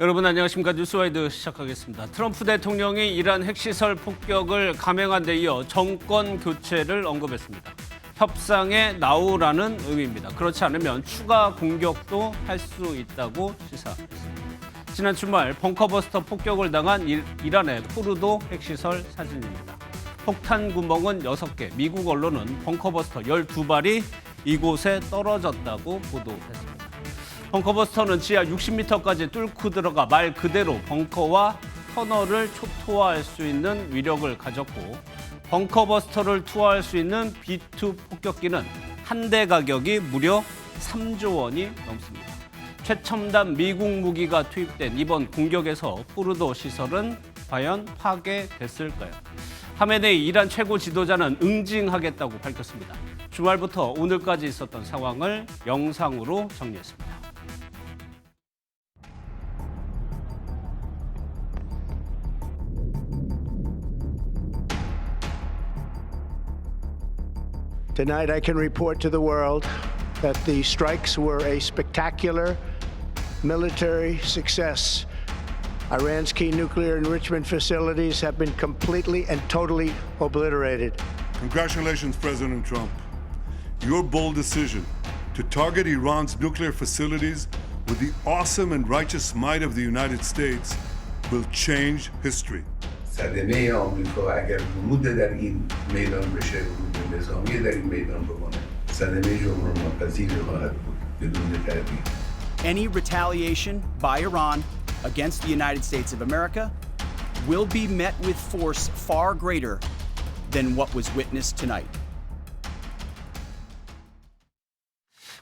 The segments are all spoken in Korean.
여러분 안녕하십니까. 뉴스와이드 시작하겠습니다. 트럼프 대통령이 이란 핵시설 폭격을 감행한 데 이어 정권 교체를 언급했습니다. 협상에 나오라는 의미입니다. 그렇지 않으면 추가 공격도 할 수 있다고 시사했습니다. 지난 주말 벙커버스터 폭격을 당한 이란의 포르도 핵시설 사진입니다. 폭탄 구멍은 6개, 미국 언론은 벙커버스터 12발이 이곳에 떨어졌다고 보도했습니다. 벙커버스터는 지하 60m까지 뚫고 들어가 말 그대로 벙커와 터널을 초토화할 수 있는 위력을 가졌고, 벙커버스터를 투하할 수 있는 B2 폭격기는 한 대 가격이 무려 3조 원이 넘습니다. 최첨단 미국 무기가 투입된 이번 공격에서 포르도 시설은 과연 파괴됐을까요? 하메네이 이란 최고 지도자는 응징하겠다고 밝혔습니다. 주말부터 오늘까지 있었던 상황을 영상으로 정리했습니다. Tonight, I can report to the world that the strikes were a spectacular military success. Iran's key nuclear enrichment facilities have been completely and totally obliterated. Congratulations, President Trump. Your bold decision to target Iran's nuclear facilities with the awesome and righteous might of the United States will change history. صدمه آمریکا اگر ورود در این میدان بشه، ورود نظامی در این میدان بکنه، صدمه جبران‌ناپذیری خواهد بود بدون تردید. Any retaliation by Iran against the United States of America will be met with force far greater than what was witnessed tonight.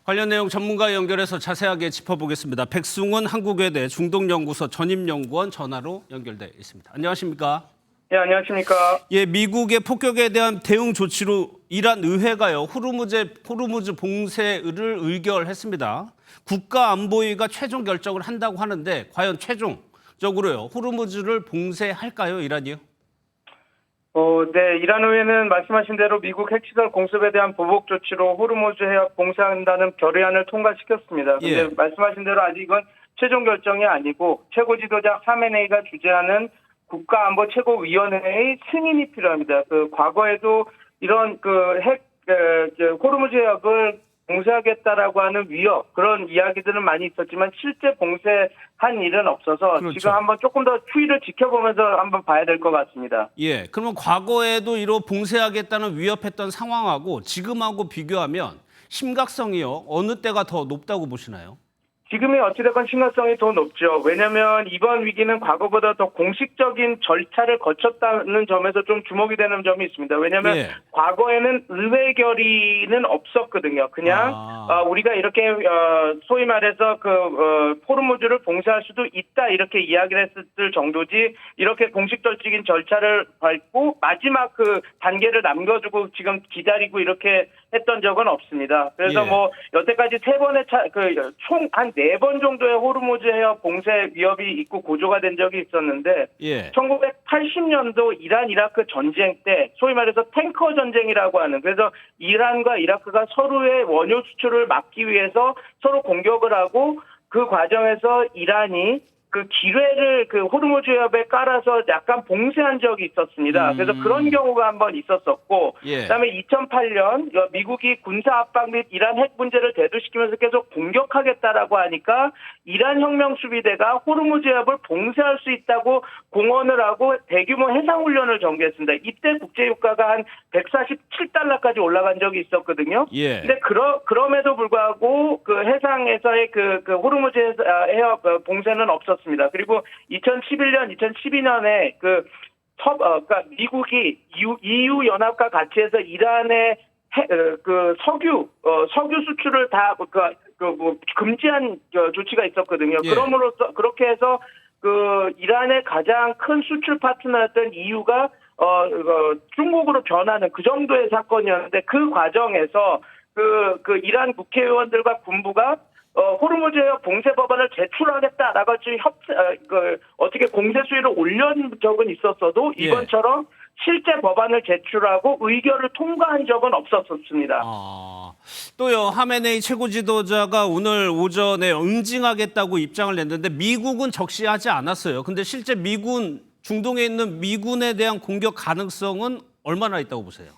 관련 내용 전문가 연결해서 자세하게 짚어보겠습니다. 백승훈 한국외대 중동연구소 전임연구원 전화로 연결돼 있습니다. 안녕하십니까? 네, 안녕하십니까? 예, 미국의 폭격에 대한 대응 조치로 이란 의회가요, 호르무즈 봉쇄를 의결했습니다. 국가안보위가 최종 결정을 한다고 하는데 과연 최종적으로요, 호르무즈를 봉쇄할까요, 이란이요? 네, 이란 의회는 말씀하신 대로 미국 핵시설 공습에 대한 보복 조치로 호르무즈 해협 봉쇄한다는 결의안을 통과시켰습니다. 근데 예. 말씀하신 대로 아직 이건 최종 결정이 아니고 최고 지도자 하메네이가 주재하는 국가안보 최고위원회의 승인이 필요합니다. 과거에도 이런 호르무즈 해협을 봉쇄하겠다라고 하는 위협, 그런 이야기들은 많이 있었지만 실제 봉쇄한 일은 없어서 그렇죠. 지금 한번 조금 더 추이를 지켜보면서 한번 봐야 될 것 같습니다. 예, 그러면 과거에도 이로 봉쇄하겠다는 위협했던 상황하고 지금하고 비교하면 심각성이요, 어느 때가 더 높다고 보시나요? 지금이 어찌됐건 심각성이 더 높죠. 왜냐하면 이번 위기는 과거보다 더 공식적인 절차를 거쳤다는 점에서 좀 주목이 되는 점이 있습니다. 왜냐하면 예. 과거에는 의회 결의는 없었거든요. 그냥 우리가 이렇게 소위 말해서 호르무즈를 봉쇄할 수도 있다 이렇게 이야기를 했을 정도지, 이렇게 공식적인 절차를 밟고 마지막 단계를 남겨두고 지금 기다리고 이렇게 했던 적은 없습니다. 그래서 예. 여태까지 3번의 총 한 4번 정도의 호르무즈 해협 봉쇄 위협이 있고 고조가 된 적이 있었는데, 예. 1980년도 이란 이라크 전쟁 때 소위 말해서 탱커 전쟁이라고 하는, 그래서 이란과 이라크가 서로의 원유 수출을 막기 위해서 서로 공격을 하고, 그 과정에서 이란이 기뢰를 호르무즈 해협에 깔아서 약간 봉쇄한 적이 있었습니다. 그래서 그런 경우가 한번 있었었고, 예. 그다음에 2008년 미국이 군사 압박 및 이란 핵 문제를 대두시키면서 계속 공격하겠다라고 하니까 이란 혁명 수비대가 호르무즈 해협을 봉쇄할 수 있다고 공언을 하고 대규모 해상 훈련을 전개했습니다. 이때 국제 유가가 한 147달러까지 올라간 적이 있었거든요. 예. 근데 그럼에도 불구하고 해상에서의 호르무즈 해협 봉쇄는 없었습니다. 그리고 2011년, 2012년에 그러니까 미국이 EU 연합과 같이 해서 이란의 석유 수출을 다 금지한 조치가 있었거든요. 예. 그럼으로써 그렇게 해서 이란의 가장 큰 수출 파트너였던 EU가 중국으로 변하는 그 정도의 사건이었는데, 그 과정에서 이란 국회의원들과 군부가 호르무즈 해협 봉쇄 법안을 제출하겠다라고 어떻게 공세 수위를 올린 적은 있었어도 예. 이번처럼 실제 법안을 제출하고 의결을 통과한 적은 없었습니다. 또요, 하메네이 최고 지도자가 오늘 오전에 응징하겠다고 입장을 냈는데 미국은 적시하지 않았어요. 근데 실제 미군, 중동에 있는 미군에 대한 공격 가능성은 얼마나 있다고 보세요?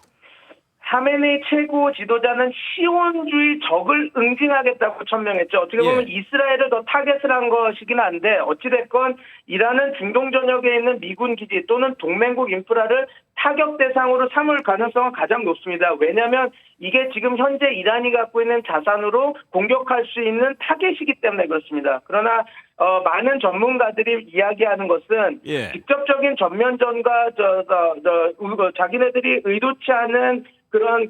하메네이 최고 지도자는 시온주의 적을 응징하겠다고 천명했죠. 어떻게 보면 예. 이스라엘을 더 타겟을 한 것이긴 한데 어찌됐건 이란은 중동 전역에 있는 미군 기지 또는 동맹국 인프라를 타격 대상으로 삼을 가능성은 가장 높습니다. 왜냐하면 이게 지금 현재 이란이 갖고 있는 자산으로 공격할 수 있는 타겟이기 때문에 그렇습니다. 그러나 많은 전문가들이 이야기하는 것은 예. 직접적인 전면전과 자기네들이 의도치 않은 그런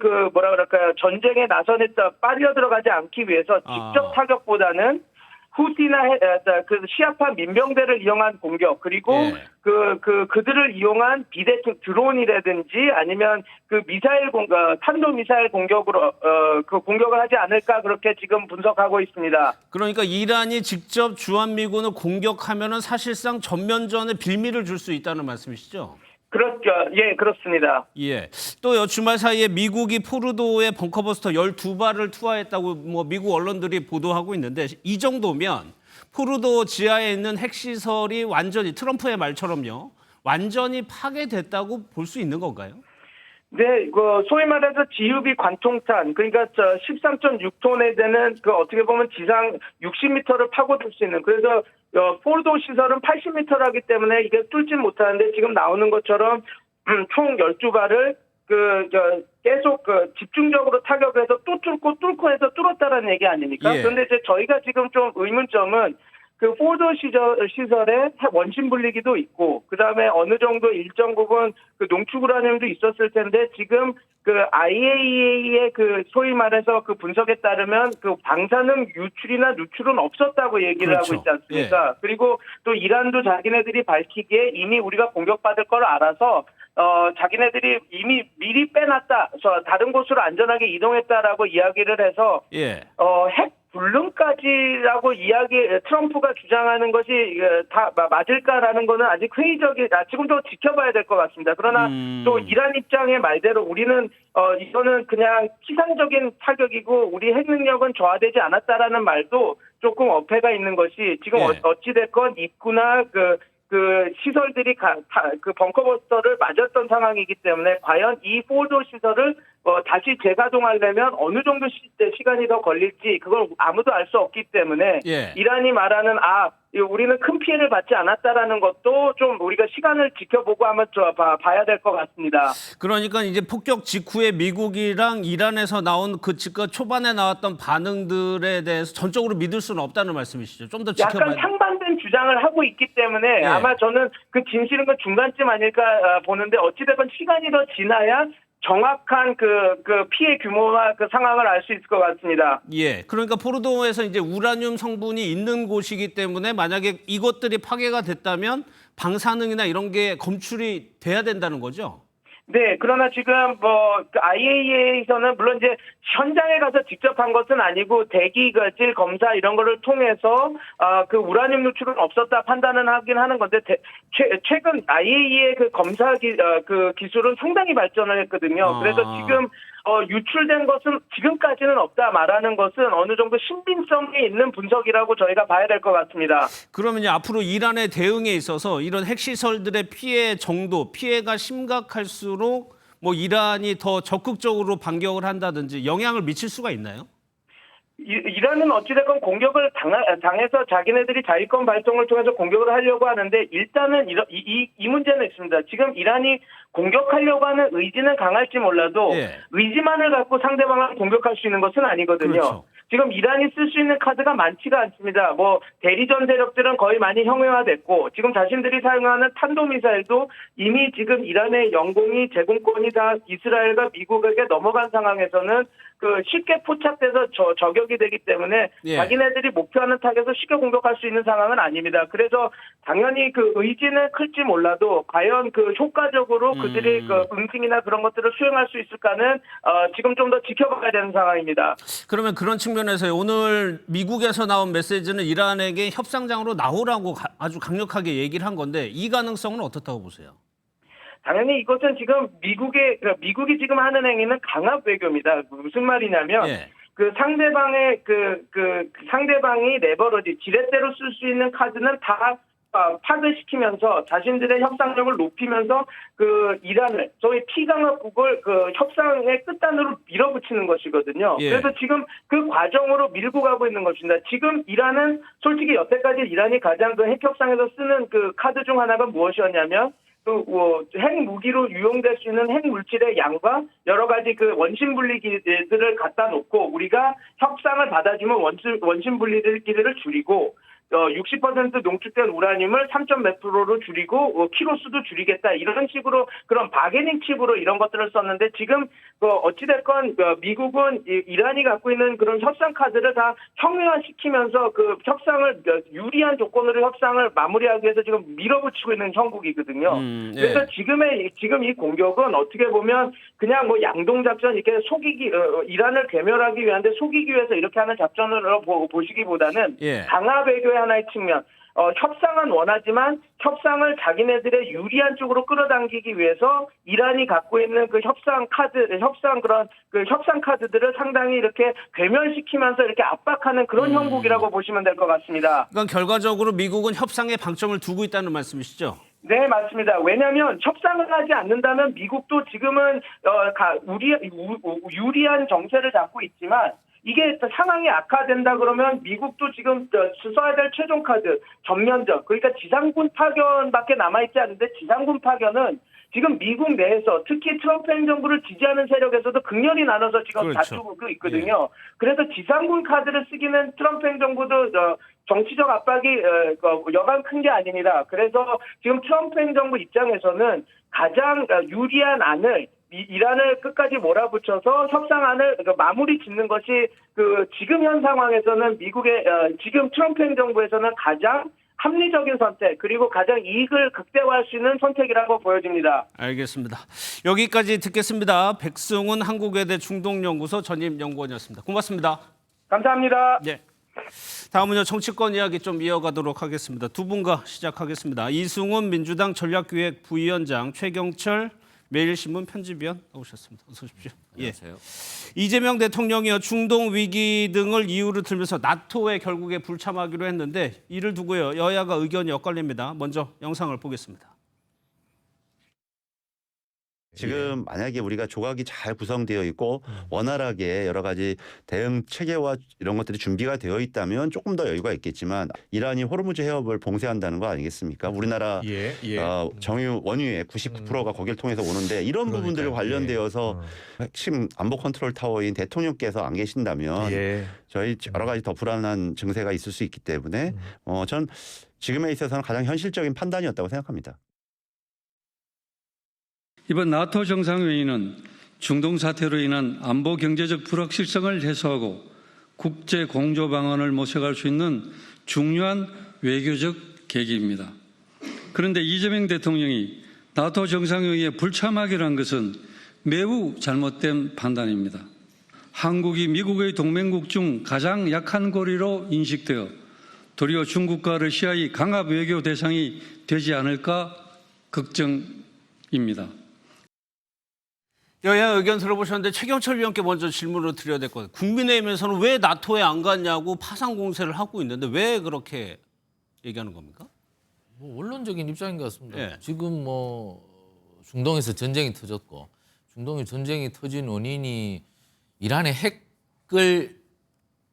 전쟁에 나서냈다 빠져 들어가지 않기 위해서 직접 타격보다는 후티나 그 시아파 민병대를 이용한 공격 그리고 예. 그들을 이용한 비대칭 드론이라든지 아니면 그 미사일 탄도 미사일 공격으로 그 공격을 하지 않을까 그렇게 지금 분석하고 있습니다. 그러니까 이란이 직접 주한미군을 공격하면은 사실상 전면전에 빌미를 줄 수 있다는 말씀이시죠? 그렇죠. 예, 그렇습니다. 예. 또요, 주말 사이에 미국이 포르도에 벙커버스터 12발을 투하했다고 뭐 미국 언론들이 보도하고 있는데 이 정도면 포르도 지하에 있는 핵시설이 완전히 트럼프의 말처럼요. 완전히 파괴됐다고 볼 수 있는 건가요? 네, 소위 말해서 지유비 관통탄, 그러니까 13.6톤에 되는 어떻게 보면 지상 60m를 파고들 수 있는, 그래서 포르도 시설은 80m라기 때문에 이게 뚫지 못하는데 지금 나오는 것처럼 총 12발을 계속 집중적으로 타격해서 또 뚫고 해서 뚫었다라는 얘기 아닙니까? 예. 그런데 이제 저희가 지금 좀 의문점은 그 포르도 시설에 원심 분리기도 있고, 그 다음에 어느 정도 일정 부분 그 농축 우라늄도 있었을 텐데, 지금 그 IAEA의 그 소위 말해서 그 분석에 따르면 그 방사능 유출이나 누출은 없었다고 얘기를 그렇죠. 하고 있지 않습니까? 그리고 또 이란도 자기네들이 밝히기에 이미 우리가 공격받을 걸 알아서 자기네들이 이미 미리 빼놨다, 다른 곳으로 안전하게 이동했다라고 이야기를 해서 예. 핵 불능까지라고 트럼프가 주장하는 것이 다 맞을까라는 거는 아직 지금도 지켜봐야 될 것 같습니다. 그러나 또 이란 입장의 말대로 우리는 이거는 그냥 피상적인 타격이고 우리 핵 능력은 저하되지 않았다라는 말도 조금 어폐가 있는 것이 지금 예. 어찌됐건 입구나 그 시설들이 그 벙커버스터를 맞았던 상황이기 때문에 과연 이 포르도 시설을 다시 재가동하려면 어느 정도 시간이 더 걸릴지 그걸 아무도 알 수 없기 때문에 예. 이란이 말하는 우리는 큰 피해를 받지 않았다라는 것도 좀 우리가 시간을 지켜보고 한번 봐야 될 것 같습니다. 그러니까 이제 폭격 직후에 미국이랑 이란에서 나온 그 초반에 나왔던 반응들에 대해서 전적으로 믿을 수는 없다는 말씀이시죠? 좀 더 지켜봐야 약간 상반된 주장을 하고 있기 때문에 예. 아마 저는 그 진실은 그 중간쯤 아닐까 보는데 어찌됐건 시간이 더 지나야 정확한 그 피해 규모와 그 상황을 알 수 있을 것 같습니다. 예. 그러니까 포르도에서 이제 우라늄 성분이 있는 곳이기 때문에 만약에 이것들이 파괴가 됐다면 방사능이나 이런 게 검출이 돼야 된다는 거죠? 네, 그러나 지금 그 IAEA에서는 물론 이제 현장에 가서 직접 한 것은 아니고 대기질 검사 이런 거를 통해서 그 우라늄 누출은 없었다 판단은 하긴 하는 건데 최근 IAEA 그 검사 그 기술은 상당히 발전을 했거든요. 그래서 지금 유출된 것은 지금까지는 없다 말하는 것은 어느 정도 신빙성이 있는 분석이라고 저희가 봐야 될 것 같습니다. 그러면 앞으로 이란의 대응에 있어서 이런 핵시설들의 피해 정도, 피해가 심각할수록 뭐 이란이 더 적극적으로 반격을 한다든지 영향을 미칠 수가 있나요? 이란은 어찌됐건 공격을 당해서 자기네들이 자위권 발동을 통해서 공격을 하려고 하는데 일단은 이 문제는 있습니다. 지금 이란이 공격하려고 하는 의지는 강할지 몰라도 예. 의지만을 갖고 상대방을 공격할 수 있는 것은 아니거든요. 그렇죠. 지금 이란이 쓸 수 있는 카드가 많지가 않습니다. 대리전 세력들은 거의 많이 형용화됐고 지금 자신들이 사용하는 탄도미사일도 이미 지금 이란의 영공이 제공권이 다 이스라엘과 미국에게 넘어간 상황에서는 쉽게 포착돼서 저격이 되기 때문에 예. 자기네들이 목표하는 타겟을 쉽게 공격할 수 있는 상황은 아닙니다. 그래서 당연히 그 의지는 클지 몰라도 과연 효과적으로 그들이 응징이나 그런 것들을 수행할 수 있을까는 지금 좀 더 지켜봐야 되는 상황입니다. 그러면 그런 측면에서 오늘 미국에서 나온 메시지는 이란에게 협상장으로 나오라고 아주 강력하게 얘기를 한 건데 이 가능성은 어떻다고 보세요? 당연히 이것은 지금 미국이 지금 하는 행위는 강압 외교입니다. 무슨 말이냐면 예. 그 상대방의 상대방이 레버러지 지렛대로 쓸 수 있는 카드는 다 파괴시키면서 자신들의 협상력을 높이면서 그 이란을 소위 P강압국을 그 협상의 끝단으로 밀어붙이는 것이거든요. 예. 그래서 지금 그 과정으로 밀고 가고 있는 것입니다. 지금 이란은 솔직히 여태까지 이란이 가장 그 핵 협상에서 쓰는 그 카드 중 하나가 무엇이었냐면 핵 무기로 유용될 수 있는 핵 물질의 양과 여러 가지 그 원심 분리기들을 갖다 놓고 우리가 협상을 받아주면 원심 분리기를 줄이고 60% 농축된 우라늄을 3점 몇 프로로 줄이고 키로수도 줄이겠다 이런 식으로 그런 바게닝 칩으로 이런 것들을 썼는데 지금 어찌됐건 미국은 이란이 갖고 있는 그런 협상 카드를 다 형용화시키면서 그 협상을 유리한 조건으로 협상을 마무리하기 위해서 지금 밀어붙이고 있는 형국이거든요. 예. 그래서 지금 이 공격은 어떻게 보면 그냥 뭐 양동 작전 이렇게 속이기 이란을 괴멸하기 위한데 속이기 위해서 이렇게 하는 작전으로 보시기보다는 예. 강화 외교의 하나의 측면. 협상은 원하지만 협상을 자기네들의 유리한 쪽으로 끌어당기기 위해서 이란이 갖고 있는 그 협상 카드들을 상당히 이렇게 괴멸시키면서 이렇게 압박하는 그런 형국이라고 보시면 될 것 같습니다. 그러니까 결과적으로 미국은 협상에 방점을 두고 있다는 말씀이시죠? 네, 맞습니다. 왜냐하면 협상을 하지 않는다면 미국도 지금은 유리한 정세를 잡고 있지만 이게 상황이 악화된다 그러면 미국도 지금 써야 될 최종 카드 전면전 그러니까 지상군 파견밖에 남아있지 않은데 지상군 파견은 지금 미국 내에서 특히 트럼프 행정부를 지지하는 세력에서도 극렬히 나눠서 지금 그렇죠. 다투고 있거든요. 그래서 지상군 카드를 쓰기는 트럼프 행정부도 정치적 압박이 여간 큰 게 아닙니다. 그래서 지금 트럼프 행정부 입장에서는 가장 유리한 안을 이란을 끝까지 몰아붙여서 협상안을 마무리 짓는 것이 그 지금 현 상황에서는 미국의 지금 트럼프 행정부에서는 가장 합리적인 선택 그리고 가장 이익을 극대화할 수 있는 선택이라고 보여집니다. 알겠습니다. 여기까지 듣겠습니다. 백승훈 한국외대 중동연구소 전임연구원이었습니다. 고맙습니다. 감사합니다. 네. 다음은요 정치권 이야기 좀 이어가도록 하겠습니다. 두 분과 시작하겠습니다. 이승훈 민주당 전략기획 부위원장, 최경철 매일신문 편집위원 나오셨습니다. 어서 오십시오. 안녕하세요. 예. 이재명 대통령이요 중동 위기 등을 이유로 들면서 나토에 결국에 불참하기로 했는데 이를 두고요 여야가 의견이 엇갈립니다. 먼저 영상을 보겠습니다. 지금 만약에 우리가 조각이 잘 구성되어 있고 원활하게 여러 가지 대응 체계와 이런 것들이 준비가 되어 있다면 조금 더 여유가 있겠지만 이란이 호르무즈 해협을 봉쇄한다는 거 아니겠습니까? 우리나라 정유 원유의 99%가 거기를 통해서 오는데 이런 부분들에 관련되어서 핵심 안보 컨트롤 타워인 대통령께서 안 계신다면 저희 여러 가지 더 불안한 증세가 있을 수 있기 때문에 전 지금에 있어서는 가장 현실적인 판단이었다고 생각합니다. 이번 나토 정상회의는 중동 사태로 인한 안보 경제적 불확실성을 해소하고 국제 공조 방안을 모색할 수 있는 중요한 외교적 계기입니다. 그런데 이재명 대통령이 나토 정상회의에 불참하기로 한 것은 매우 잘못된 판단입니다. 한국이 미국의 동맹국 중 가장 약한 고리로 인식되어 도리어 중국과 러시아의 강압 외교 대상이 되지 않을까 걱정입니다. 여야 의견 들어보셨는데 최경철 위원께 먼저 질문을 드려야 될 것 같아요. 국민의힘에서는 왜 나토에 안 갔냐고 파상 공세를 하고 있는데 왜 그렇게 얘기하는 겁니까? 뭐 원론적인 입장인 것 같습니다. 예. 지금 뭐 중동에서 전쟁이 터졌고 중동에 전쟁이 터진 원인이 이란의 핵을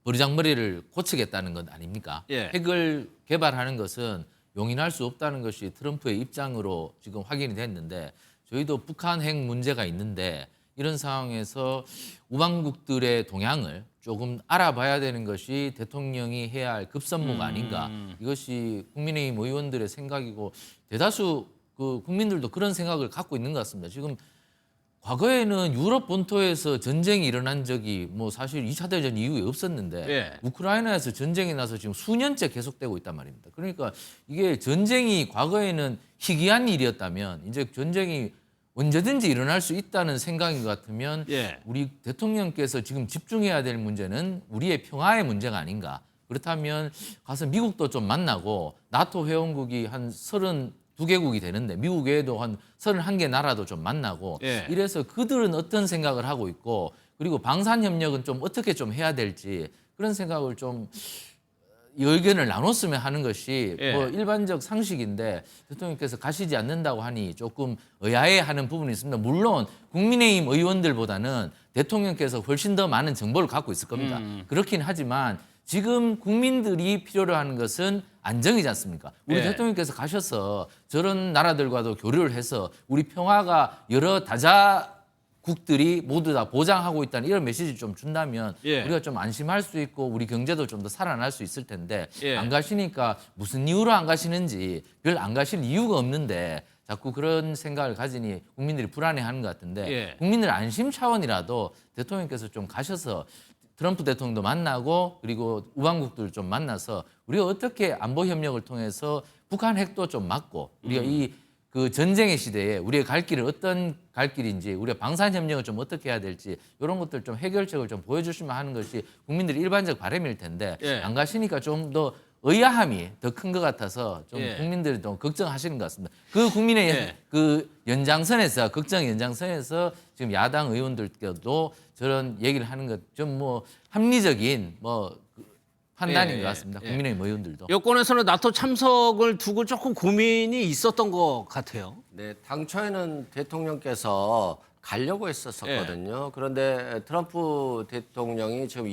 버리장머리를 고치겠다는 것 아닙니까? 예. 핵을 개발하는 것은 용인할 수 없다는 것이 트럼프의 입장으로 지금 확인이 됐는데 저희도 북한 핵 문제가 있는데 이런 상황에서 우방국들의 동향을 조금 알아봐야 되는 것이 대통령이 해야 할 급선무가 아닌가. 이것이 국민의힘 의원들의 생각이고 대다수 그 국민들도 그런 생각을 갖고 있는 것 같습니다. 지금 과거에는 유럽 본토에서 전쟁이 일어난 적이 뭐 사실 2차 대전 이후에 없었는데 예. 우크라이나에서 전쟁이 나서 지금 수년째 계속되고 있단 말입니다. 그러니까 이게 전쟁이 과거에는 희귀한 일이었다면 이제 전쟁이 언제든지 일어날 수 있다는 생각인 것 같으면 예. 우리 대통령께서 지금 집중해야 될 문제는 우리의 평화의 문제가 아닌가. 그렇다면 가서 미국도 좀 만나고 나토 회원국이 한 32개국이 되는데 미국 외에도 한 31개 나라도 좀 만나고 예. 이래서 그들은 어떤 생각을 하고 있고 그리고 방산 협력은 좀 어떻게 좀 해야 될지 그런 생각을 좀 의견을 나눴으면 하는 것이 예. 뭐 일반적 상식인데 대통령께서 가시지 않는다고 하니 조금 의아해하는 부분이 있습니다. 물론 국민의힘 의원들보다는 대통령께서 훨씬 더 많은 정보를 갖고 있을 겁니다. 그렇긴 하지만 지금 국민들이 필요로 하는 것은 안정이지 않습니까? 우리 예. 대통령께서 가셔서 저런 나라들과도 교류를 해서 우리 평화가 여러 다자국들이 모두 다 보장하고 있다는 이런 메시지를 좀 준다면 예. 우리가 좀 안심할 수 있고 우리 경제도 좀 더 살아날 수 있을 텐데 예. 안 가시니까 무슨 이유로 안 가시는지 별 안 가실 이유가 없는데 자꾸 그런 생각을 가지니 국민들이 불안해하는 것 같은데 예. 국민들 안심 차원이라도 대통령께서 좀 가셔서 트럼프 대통령도 만나고 그리고 우방국들 좀 만나서 우리가 어떻게 안보 협력을 통해서 북한 핵도 좀 막고 우리가 이 그 전쟁의 시대에 우리의 갈 길은 어떤 갈 길인지 우리가 방산 협력을 좀 어떻게 해야 될지 이런 것들 좀 해결책을 좀 보여주시면 하는 것이 국민들의 일반적 바람일 텐데 예. 안 가시니까 좀 더 의아함이 더 큰 것 같아서 좀 예. 국민들이 좀 걱정하시는 것 같습니다. 그 국민의 예. 그 연장선에서 걱정 연장선에서 지금 야당 의원들께도 저런 얘기를 하는 것 좀 뭐 합리적인 뭐 판단인 예, 것 같습니다. 예. 국민의힘 의원들도. 여권에서는 나토 참석을 두고 조금 고민이 있었던 것 같아요. 네, 당초에는 대통령께서 가려고 했었거든요. 그런데 트럼프 대통령이 지금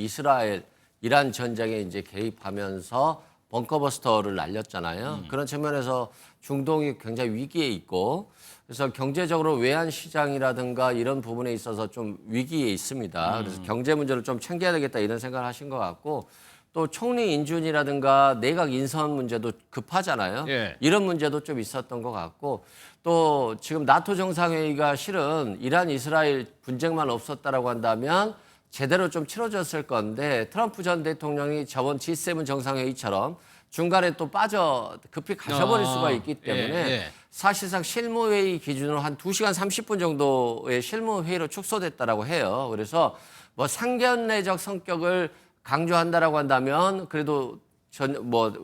이란 전쟁에 이제 개입하면서 벙커버스터를 날렸잖아요. 그런 측면에서 중동이 굉장히 위기에 있고 그래서 경제적으로 외환 시장이라든가 이런 부분에 있어서 좀 위기에 있습니다. 그래서 경제 문제를 좀 챙겨야 되겠다 이런 생각을 하신 것 같고 또 총리 인준이라든가 내각 인선 문제도 급하잖아요. 예. 이런 문제도 좀 있었던 것 같고 또 지금 나토 정상회의가 실은 이란 이스라엘 분쟁만 없었다라고 한다면 제대로 좀 치러졌을 건데 트럼프 전 대통령이 저번 G7 정상회의처럼 중간에 또 빠져 급히 가셔버릴 수가 있기 때문에 예, 예. 사실상 실무회의 기준으로 한 2시간 30분 정도의 실무회의로 축소됐다라고 해요. 그래서 뭐 상견례적 성격을 강조한다라고 한다면 그래도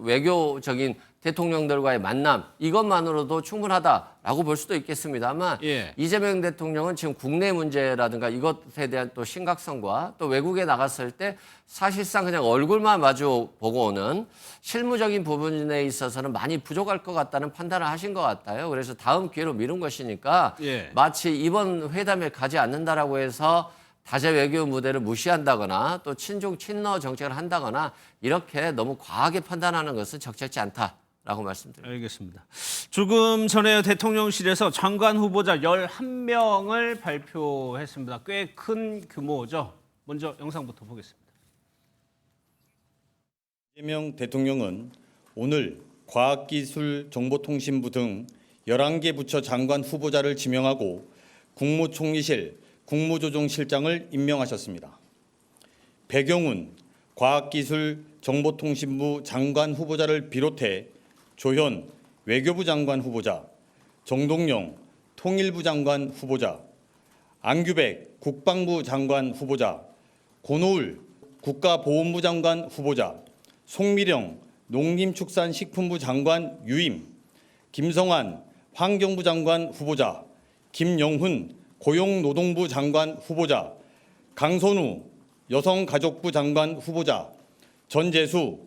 외교적인 대통령들과의 만남 이것만으로도 충분하다라고 볼 수도 있겠습니다만 예. 이재명 대통령은 지금 국내 문제라든가 이것에 대한 또 심각성과 또 외국에 나갔을 때 사실상 그냥 얼굴만 마주 보고 오는 실무적인 부분에 있어서는 많이 부족할 것 같다는 판단을 하신 것 같아요. 그래서 다음 기회로 미룬 것이니까 예. 마치 이번 회담에 가지 않는다라고 해서 다재 외교 무대를 무시한다거나 또 친중 친러 정책을 한다거나 이렇게 너무 과하게 판단하는 것은 적절치 않다라고 말씀드립니다. 알겠습니다. 조금 전에 대통령실에서 장관 후보자 11명을 발표했습니다. 꽤 큰 규모죠. 먼저 영상부터 보겠습니다. 이재명 대통령은 오늘 과학기술정보통신부 등 11개 부처 장관 후보자를 지명하고 국무총리실 국무조정실장을 임명하셨습니다. 배경훈 과학기술정보통신부 장관 후보자를 비롯해 조현 외교부 장관 후보자, 정동영 통일부 장관 후보자, 안규백 국방부 장관 후보자, 고노을 국가보훈부 장관 후보자, 송미령 농림축산식품부 장관 유임, 김성환 환경부 장관 후보자, 김영훈 고용노동부 장관 후보자, 강선우 여성가족부 장관 후보자, 전재수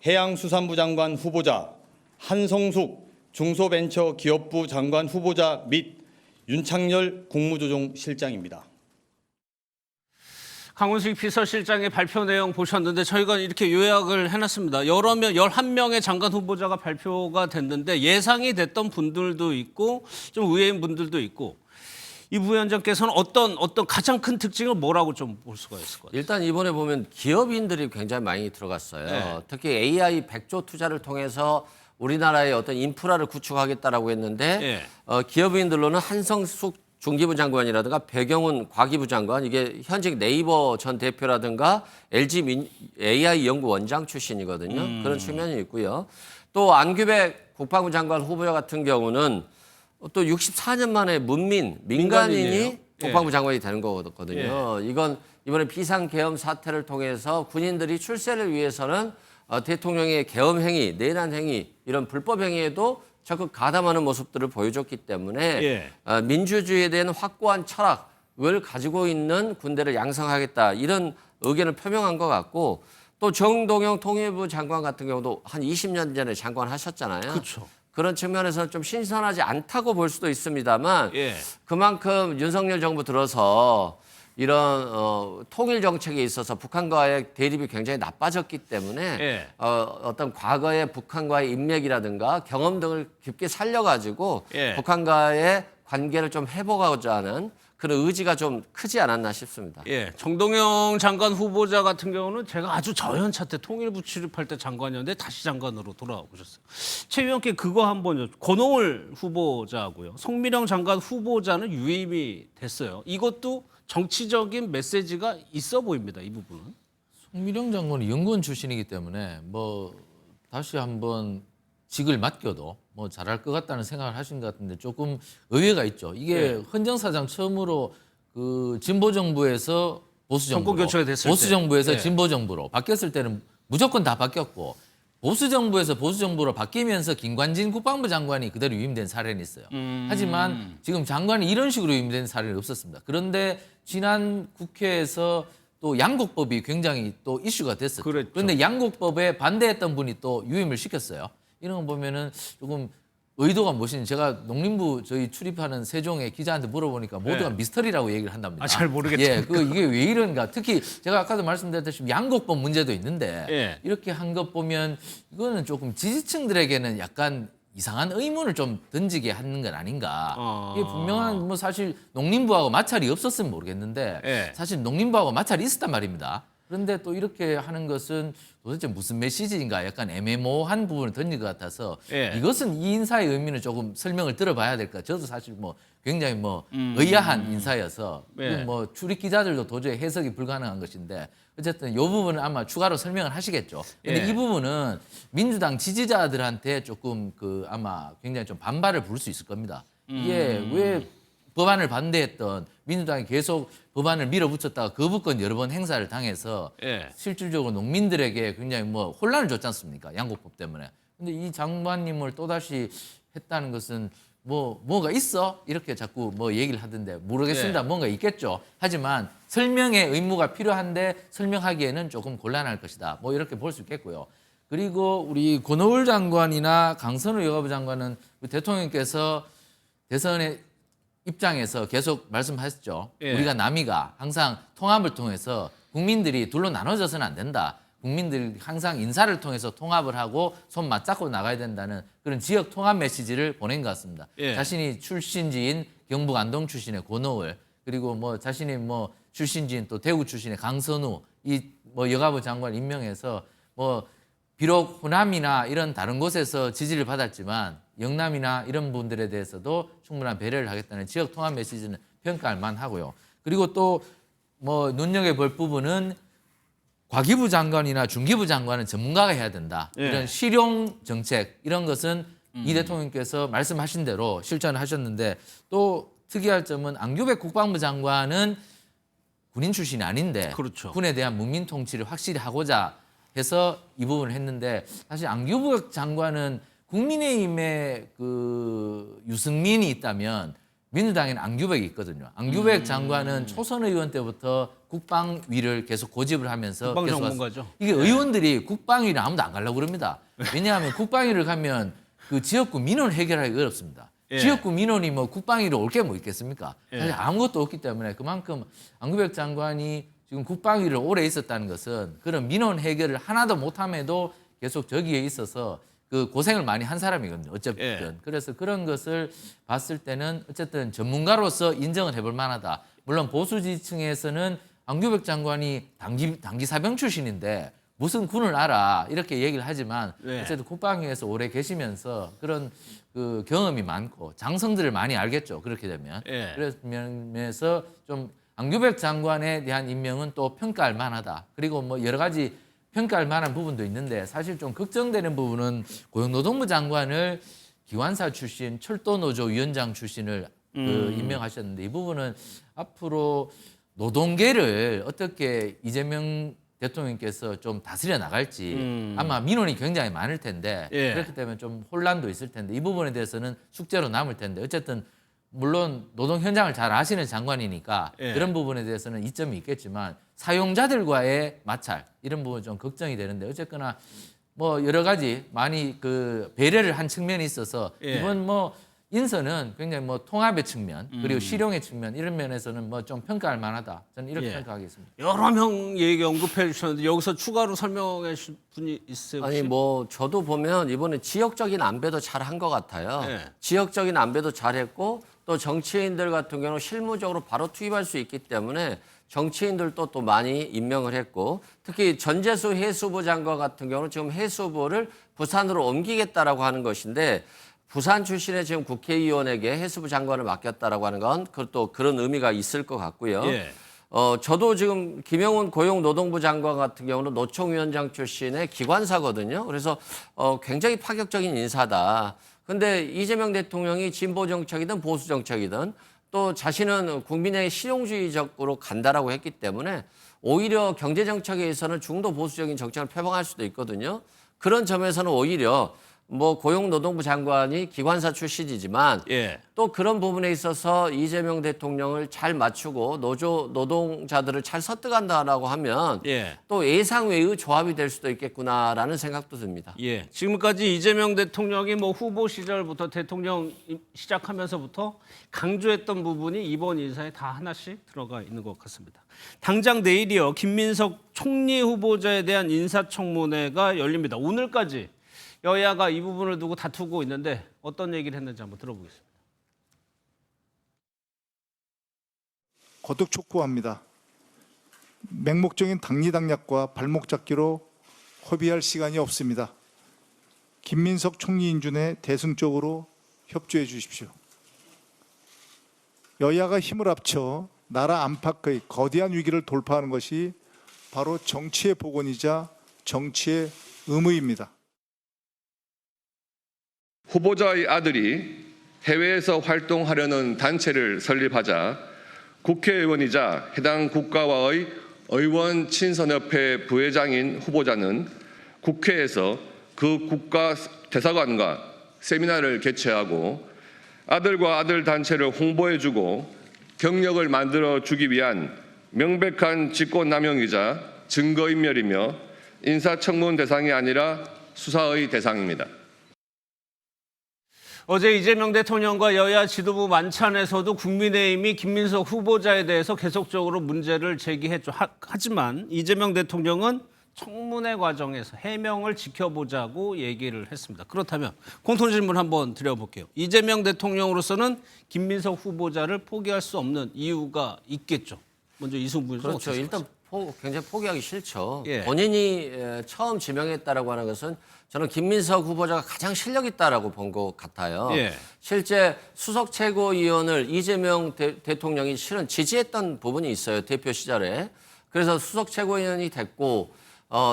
해양수산부 장관 후보자, 한성숙 중소벤처기업부 장관 후보자 및 윤창열 국무조정실장입니다. 강훈식 비서실장의 발표 내용 보셨는데 저희가 이렇게 요약을 해놨습니다. 여러 명, 11명의 장관 후보자가 발표가 됐는데 예상이 됐던 분들도 있고 좀 의외인 분들도 있고 이 부위원장께서는 어떤 가장 큰 특징을 뭐라고 좀 볼 수가 있을 것 같아요? 일단 이번에 보면 기업인들이 굉장히 많이 들어갔어요. 네. 특히 AI 100조 투자를 통해서 우리나라의 어떤 인프라를 구축하겠다라고 했는데 네. 기업인들로는 한성숙 중기부 장관이라든가 배경훈 과기부 장관 이게 현직 네이버 전 대표라든가 LG AI 연구 원장 출신이거든요. 그런 측면이 있고요. 또 안규백 국방부 장관 후보자 같은 경우는 또 64년 만에 민간인이 민간인이에요. 국방부 장관이 되는 거거든요. 이건 이번에 비상계엄 사태를 통해서 군인들이 출세를 위해서는 대통령의 계엄 행위, 내란 행위 이런 불법 행위에도 적극 가담하는 모습들을 보여줬기 때문에 예. 민주주의에 대한 확고한 철학 가지고 있는 군대를 양성하겠다 이런 의견을 표명한 것 같고 또 정동영 통일부 장관 같은 경우도 한 20년 전에 장관 하셨잖아요. 그렇죠. 그런 측면에서는 좀 신선하지 않다고 볼 수도 있습니다만 예. 그만큼 윤석열 정부 들어서 이런 통일 정책에 있어서 북한과의 대립이 굉장히 나빠졌기 때문에 예. 어떤 과거의 북한과의 인맥이라든가 경험 등을 깊게 살려가지고 예. 북한과의 관계를 좀 회복하고자 하는 그런 의지가 좀 크지 않았나 싶습니다. 예, 정동영 장관 후보자 같은 경우는 제가 아주 저연차 때 통일부 출입할 때 장관이었는데 다시 장관으로 돌아오셨어요. 최 의원께 그거 한번 권오을 후보자고요. 송미령 장관 후보자는 유임이 됐어요. 이것도 정치적인 메시지가 있어 보입니다. 이 부분은. 송미령 장관은 연구원 출신이기 때문에 뭐 다시 한번 직을 맡겨도 뭐 잘할 것 같다는 생각을 하신 것 같은데 조금 의외가 있죠. 이게 예. 헌정사상 처음으로 그 진보 정부에서 보수 정부로, 정권 교체가 됐을 보수 때. 정부에서 예. 진보 정부로 바뀌었을 때는 무조건 다 바뀌었고 보수 정부에서 보수 정부로 바뀌면서 김관진 국방부 장관이 그대로 유임된 사례는 있어요. 하지만 지금 장관이 이런 식으로 유임된 사례는 없었습니다. 그런데 지난 국회에서 또 양곡법이 굉장히 또 이슈가 됐어요. 그랬죠. 그런데 양곡법에 반대했던 분이 또 유임을 시켰어요. 이런 거 보면은 조금 의도가 무엇인지 제가 농림부 저희 출입하는 세종의 기자한테 물어보니까 모두가 네. 미스터리라고 얘기를 한답니다. 아, 잘 모르겠죠. 예, 이게 왜 이런가? 특히 제가 아까도 말씀드렸다시피 양곡법 문제도 있는데 예. 이렇게 한 것 보면 이거는 조금 지지층들에게는 약간 이상한 의문을 좀 던지게 하는 건 아닌가. 이게 분명한 뭐 사실 농림부하고 마찰이 없었으면 모르겠는데 예. 사실 농림부하고 마찰이 있었단 말입니다. 그런데 또 이렇게 하는 것은 도대체 무슨 메시지인가 약간 애매모호한 부분을 던진 것 같아서 예. 이것은 이 인사의 의미는 조금 설명을 들어봐야 될까. 저도 사실 뭐 굉장히 뭐 의아한 인사여서 예. 이건 뭐 출입 기자들도 도저히 해석이 불가능한 것인데 어쨌든 이 부분은 아마 추가로 설명을 하시겠죠. 근데 예. 이 부분은 민주당 지지자들한테 조금 그 아마 굉장히 좀 반발을 부를 수 있을 겁니다. 이게 왜 법안을 반대했던 민주당이 계속 법안을 밀어붙였다가 거부권 여러 번 행사를 당해서 예. 실질적으로 농민들에게 굉장히 뭐 혼란을 줬지 않습니까? 양곡법 때문에. 근데 이 장관님을 또다시 했다는 것은 뭐가 있어? 이렇게 자꾸 뭐 얘기를 하던데 모르겠습니다. 네. 뭔가 있겠죠. 하지만 설명의 의무가 필요한데 설명하기에는 조금 곤란할 것이다. 뭐 이렇게 볼 수 있겠고요. 그리고 우리 권오을 장관이나 강선우 여가부 장관은 우리 대통령께서 대선의 입장에서 계속 말씀하셨죠. 예. 우리가 남이가 항상 통합을 통해서 국민들이 둘로 나눠져서는 안 된다. 국민들이 항상 인사를 통해서 통합을 하고 손 맞잡고 나가야 된다는 그런 지역 통합 메시지를 보낸 것 같습니다. 예. 자신이 출신지인 경북 안동 출신의 권오을 그리고 뭐 자신이 뭐 출신지인 또 대구 출신의 강선우 이 뭐 여가부 장관 임명해서 뭐 비록 호남이나 이런 다른 곳에서 지지를 받았지만 영남이나 이런 분들에 대해서도 충분한 배려를 하겠다는 지역 통합 메시지는 평가할 만하고요. 그리고 또 뭐 눈여겨볼 부분은 과기부 장관이나 중기부 장관은 전문가가 해야 된다. 예. 이런 실용 정책 이런 것은 이 대통령께서 말씀하신 대로 실천을 하셨는데 또 특이할 점은 안규백 국방부 장관은 군인 출신이 아닌데 그렇죠. 군에 대한 문민 통치를 확실히 하고자 해서 이 부분을 했는데 사실 안규백 장관은 국민의힘에 그 유승민이 있다면 민주당에는 안규백이 있거든요. 안규백 장관은 초선 의원 때부터 국방위를 계속 고집을 하면서 국방 계속 전문가죠. 왔어요. 이게 의원들이 국방위를 아무도 안 가려고 그럽니다. 왜냐하면 국방위를 가면 그 지역구 민원 해결하기 어렵습니다. 예. 지역구 민원이 뭐 국방위로 올 게 뭐 있겠습니까? 예. 사실 아무것도 없기 때문에 그만큼 안규백 장관이 지금 국방위를 오래 있었다는 것은 그런 민원 해결을 하나도 못함에도 계속 저기에 있어서 그 고생을 많이 한 사람이거든요. 어쨌든. 예. 그래서 그런 것을 봤을 때는 어쨌든 전문가로서 인정을 해볼 만하다. 물론 보수 지층에서는 안규백 장관이 단기 사병 출신인데 무슨 군을 알아 이렇게 얘기를 하지만 예. 어쨌든 국방위에서 오래 계시면서 그런 그 경험이 많고 장성들을 많이 알겠죠. 그렇게 되면. 예. 그래서 면에서 좀 안규백 장관에 대한 임명은 또 평가할 만하다. 그리고 뭐 여러 가지 평가할 만한 부분도 있는데 사실 좀 걱정되는 부분은 고용노동부 장관을 기관사 출신 철도노조 위원장 출신을 그 임명하셨는데 이 부분은 앞으로 노동계를 어떻게 이재명 대통령께서 좀 다스려 나갈지 아마 민원이 굉장히 많을 텐데 예. 그렇기 때문에 좀 혼란도 있을 텐데 이 부분에 대해서는 숙제로 남을 텐데 어쨌든 물론 노동 현장을 잘 아시는 장관이니까 예. 그런 부분에 대해서는 이점이 있겠지만 사용자들과의 마찰 이런 부분 좀 걱정이 되는데 어쨌거나 뭐 여러 가지 많이 그 배려를 한 측면이 있어서 예. 이번 뭐 인선은 굉장히 뭐 통합의 측면 그리고 실용의 측면 이런 면에서는 뭐 좀 평가할 만하다. 저는 이렇게 예. 평가하겠습니다. 여러 명 얘기 언급해 주셨는데 여기서 추가로 설명해 주실 분이 있으세요? 혹시? 아니 뭐 저도 보면 이번에 지역적인 안배도 잘 한 것 같아요. 네. 지역적인 안배도 잘했고 또 정치인들 같은 경우는 실무적으로 바로 투입할 수 있기 때문에 정치인들도 또 많이 임명을 했고 특히 전재수 해수부 장관 같은 경우는 지금 해수부를 부산으로 옮기겠다라고 하는 것인데 부산 출신의 지금 국회의원에게 해수부 장관을 맡겼다라고 하는 건 그것도 그런 의미가 있을 것 같고요. 예. 저도 지금 김영훈 고용노동부 장관 같은 경우는 노총위원장 출신의 기관사거든요. 그래서 굉장히 파격적인 인사다. 근데 이재명 대통령이 진보 정책이든 보수 정책이든 또 자신은 국민의 실용주의적으로 간다라고 했기 때문에 오히려 경제 정책에 있어서는 중도 보수적인 정책을 표방할 수도 있거든요. 그런 점에서는 오히려 뭐 고용노동부 장관이 기관사 출신이지만 예. 또 그런 부분에 있어서 이재명 대통령을 잘 맞추고 노동자들을 잘 설득한다라고 하면 예. 또 예상 외의 조합이 될 수도 있겠구나라는 생각도 듭니다. 예. 지금까지 이재명 대통령이 뭐 후보 시절부터 대통령 시작하면서부터 강조했던 부분이 이번 인사에 다 하나씩 들어가 있는 것 같습니다. 당장 내일이요. 김민석 총리 후보자에 대한 인사청문회가 열립니다. 오늘까지 여야가 이 부분을 두고 다투고 있는데 어떤 얘기를 했는지 한번 들어보겠습니다. 거듭 촉구합니다. 맹목적인 당리당략과 발목 잡기로 허비할 시간이 없습니다. 김민석 총리 인준에 대승적으로 협조해 주십시오. 여야가 힘을 합쳐 나라 안팎의 거대한 위기를 돌파하는 것이 바로 정치의 복원이자 정치의 의무입니다. 후보자의 아들이 해외에서 활동하려는 단체를 설립하자 국회의원이자 해당 국가와의 의원 친선협회 부회장인 후보자는 국회에서 그 국가 대사관과 세미나를 개최하고 아들과 아들 단체를 홍보해주고 경력을 만들어주기 위한 명백한 직권남용이자 증거인멸이며 인사청문 대상이 아니라 수사의 대상입니다. 어제 이재명 대통령과 여야 지도부 만찬에서도 국민의힘이 김민석 후보자에 대해서 계속적으로 문제를 제기했죠. 하지만 이재명 대통령은 청문회 과정에서 해명을 지켜보자고 얘기를 했습니다. 그렇다면 공통질문 한번 드려볼게요. 이재명 대통령으로서는 김민석 후보자를 포기할 수 없는 이유가 있겠죠. 먼저 이승훈 의원. 그렇죠. 일단 굉장히 포기하기 싫죠. 예. 본인이 처음 지명했다라고 하는 것은 저는 김민석 후보자가 가장 실력 있다라고 본 것 같아요. 예. 실제 수석 최고위원을 이재명 대통령이 실은 지지했던 부분이 있어요. 대표 시절에. 그래서 수석 최고위원이 됐고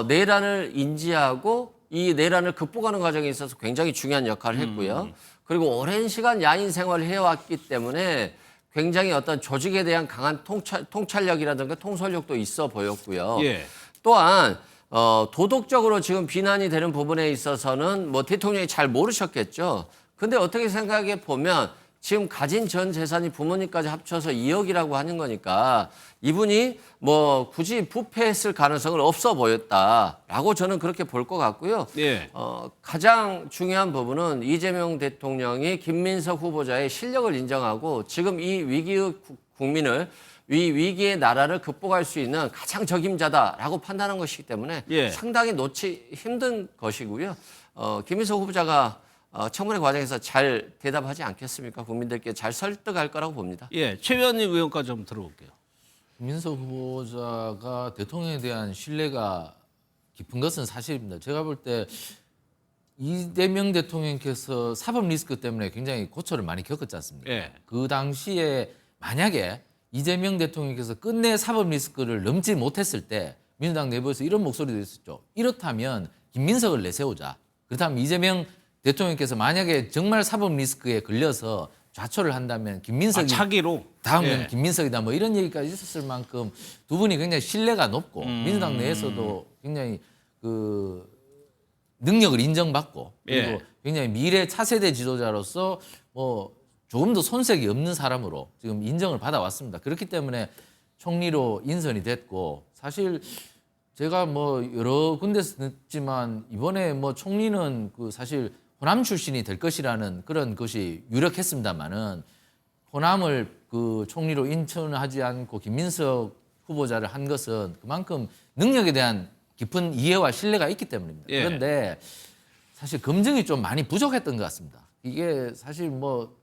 내란을 인지하고 이 내란을 극복하는 과정에 있어서 굉장히 중요한 역할을 했고요. 그리고 오랜 시간 야인 생활을 해왔기 때문에 굉장히 어떤 조직에 대한 강한 통찰력이라든가 통솔력도 있어 보였고요. 예. 또한 도덕적으로 지금 비난이 되는 부분에 있어서는 뭐 대통령이 잘 모르셨겠죠. 근데 어떻게 생각해 보면 지금 가진 전 재산이 부모님까지 합쳐서 2억이라고 하는 거니까 이분이 뭐 굳이 부패했을 가능성은 없어 보였다라고 저는 그렇게 볼 것 같고요. 예. 가장 중요한 부분은 이재명 대통령이 김민석 후보자의 실력을 인정하고 지금 이 위기의 국민을 이 위기의 나라를 극복할 수 있는 가장 적임자다라고 판단한 것이기 때문에 예. 상당히 놓지 힘든 것이고요. 김민석 후보자가 청문회 과정에서 잘 대답하지 않겠습니까? 국민들께 잘 설득할 거라고 봅니다. 예, 최변희 의원까지 한번 들어볼게요. 김민석 후보자가 대통령에 대한 신뢰가 깊은 것은 사실입니다. 제가 볼 때 이재명 대통령께서 사법 리스크 때문에 굉장히 고초를 많이 겪었지 않습니까? 예. 그 당시에 만약에 이재명 대통령께서 끝내 사법 리스크를 넘지 못했을 때 민주당 내부에서 이런 목소리도 있었죠. 이렇다면 김민석을 내세우자. 그렇다면 이재명 대통령께서 만약에 정말 사법 리스크에 걸려서 좌초를 한다면 김민석이 차기로 다음은 예. 김민석이다 뭐 이런 얘기까지 있었을 만큼 두 분이 굉장히 신뢰가 높고 민주당 내에서도 굉장히 그 능력을 인정받고 그리고 예. 굉장히 미래 차세대 지도자로서 뭐 조금도 손색이 없는 사람으로 지금 인정을 받아왔습니다. 그렇기 때문에 총리로 인선이 됐고 사실 제가 뭐 여러 군데서 듣지만 이번에 뭐 총리는 그 사실 호남 출신이 될 것이라는 그런 것이 유력했습니다만은 호남을 그 총리로 인천하지 않고 김민석 후보자를 한 것은 그만큼 능력에 대한 깊은 이해와 신뢰가 있기 때문입니다. 예. 그런데 사실 검증이 좀 많이 부족했던 것 같습니다. 이게 사실 뭐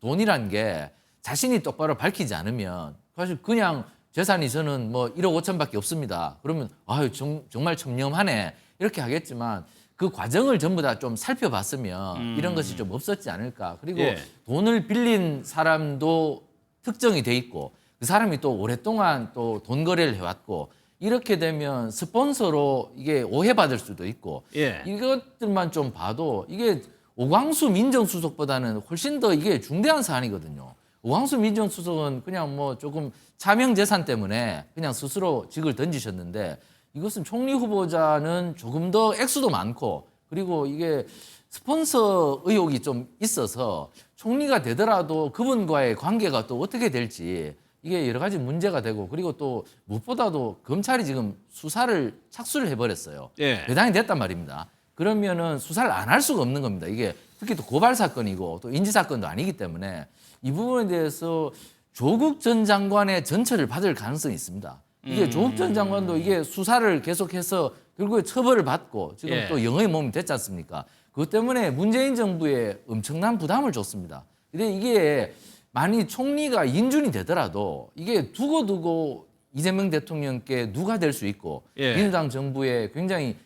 돈이란 게 자신이 똑바로 밝히지 않으면 사실 그냥 재산이 저는 뭐 1억 5천밖에 없습니다. 그러면 아유 정말 청렴하네 이렇게 하겠지만 그 과정을 전부 다 좀 살펴봤으면 이런 것이 좀 없었지 않을까. 그리고 예. 돈을 빌린 사람도 특정이 돼 있고 그 사람이 또 오랫동안 또 돈 거래를 해왔고 이렇게 되면 스폰서로 이게 오해받을 수도 있고 예. 이것들만 좀 봐도 이게 오광수 민정수석보다는 훨씬 더 이게 중대한 사안이거든요. 오광수 민정수석은 그냥 뭐 조금 차명 재산 때문에 그냥 스스로 직을 던지셨는데 이것은 총리 후보자는 조금 더 액수도 많고 그리고 이게 스폰서 의혹이 좀 있어서 총리가 되더라도 그분과의 관계가 또 어떻게 될지 이게 여러 가지 문제가 되고 그리고 또 무엇보다도 검찰이 지금 수사를 착수를 해버렸어요. 예. 배당이 됐단 말입니다. 그러면은 수사를 안 할 수가 없는 겁니다. 이게 특히 또 고발 사건이고 또 인지 사건도 아니기 때문에 이 부분에 대해서 조국 전 장관의 전처를 받을 가능성이 있습니다. 이게 조국 전 장관도 이게 수사를 계속해서 결국에 처벌을 받고 지금 예. 또 영어의 몸이 됐지 않습니까? 그것 때문에 문재인 정부에 엄청난 부담을 줬습니다. 근데 이게 만약 총리가 인준이 되더라도 이게 두고두고 이재명 대통령께 누가 될 수 있고 예. 민주당 정부에 굉장히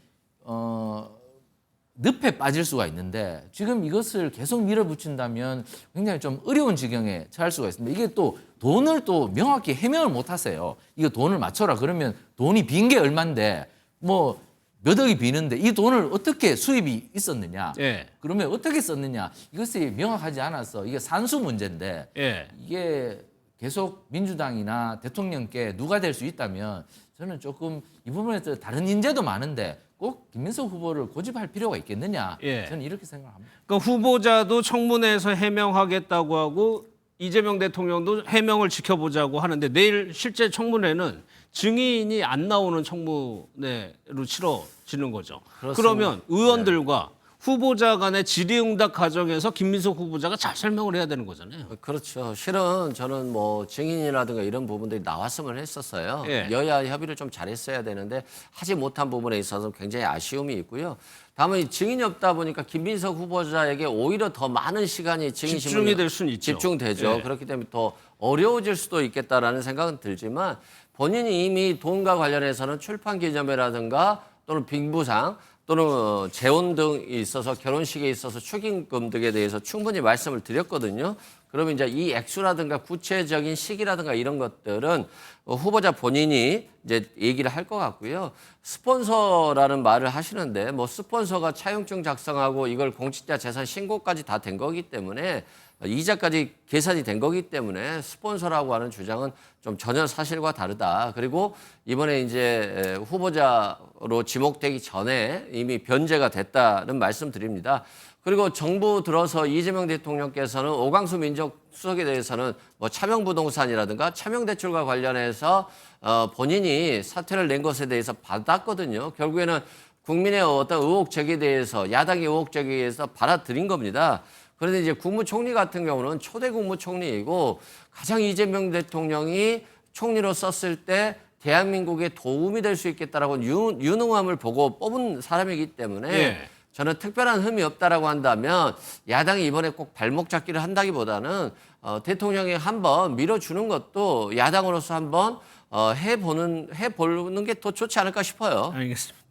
늪에 빠질 수가 있는데 지금 이것을 계속 밀어붙인다면 굉장히 좀 어려운 지경에 처할 수가 있습니다. 이게 또 돈을 또 명확히 해명을 못 하세요. 이거 돈을 맞춰라 그러면 돈이 빈 게 얼만데 뭐 몇 억이 비는데 이 돈을 어떻게 수입이 있었느냐 예. 그러면 어떻게 썼느냐 이것이 명확하지 않아서 이게 산수 문제인데 예. 이게 계속 민주당이나 대통령께 누가 될 수 있다면 저는 조금 이 부분에서 다른 인재도 많은데 꼭 김민석 후보를 고집할 필요가 있겠느냐 예. 저는 이렇게 생각합니다. 그러니까 후보자도 청문회에서 해명하겠다고 하고 이재명 대통령도 해명을 지켜보자고 하는데 내일 실제 청문회는 증인이 안 나오는 청문회로 치러지는 거죠. 그렇습니다. 그러면 의원들과 후보자 간의 질의응답 과정에서 김민석 후보자가 잘 설명을 해야 되는 거잖아요. 그렇죠. 실은 저는 뭐 증인이라든가 이런 부분들이 나왔으면 했었어요. 예. 여야 협의를 좀 잘했어야 되는데 하지 못한 부분에 있어서 굉장히 아쉬움이 있고요. 다만 증인이 없다 보니까 김민석 후보자에게 오히려 더 많은 시간이 증인 집중이 될 수는 있죠. 집중되죠. 예. 그렇기 때문에 더 어려워질 수도 있겠다라는 생각은 들지만 본인이 이미 돈과 관련해서는 출판 기념회라든가 또는 빙부상 또는 재혼 등이 있어서 결혼식에 있어서 축의금 등에 대해서 충분히 말씀을 드렸거든요. 그러면 이제 이 액수라든가 구체적인 시기라든가 이런 것들은 후보자 본인이 이제 얘기를 할 것 같고요. 스폰서라는 말을 하시는데 뭐 스폰서가 차용증 작성하고 이걸 공직자 재산 신고까지 다 된 거기 때문에 이자까지 계산이 된 거기 때문에 스폰서라고 하는 주장은 좀 전혀 사실과 다르다. 그리고 이번에 이제 후보자로 지목되기 전에 이미 변제가 됐다는 말씀드립니다. 그리고 정부 들어서 이재명 대통령께서는 오광수 민정수석에 대해서는 뭐 차명부동산이라든가 차명대출과 관련해서 본인이 사퇴를 낸 것에 대해서 받았거든요. 결국에는 국민의 어떤 의혹 제기에 대해서 야당의 의혹 제기에 대해서 받아들인 겁니다. 그런데 이제 국무총리 같은 경우는 초대 국무총리이고 가장 이재명 대통령이 총리로 썼을 때 대한민국에 도움이 될 수 있겠다라고 유능함을 보고 뽑은 사람이기 때문에 예. 저는 특별한 흠이 없다라고 한다면 야당이 이번에 꼭 발목 잡기를 한다기보다는 대통령이 한번 밀어주는 것도 야당으로서 한번 해보는 게 더 좋지 않을까 싶어요. 알겠습니다.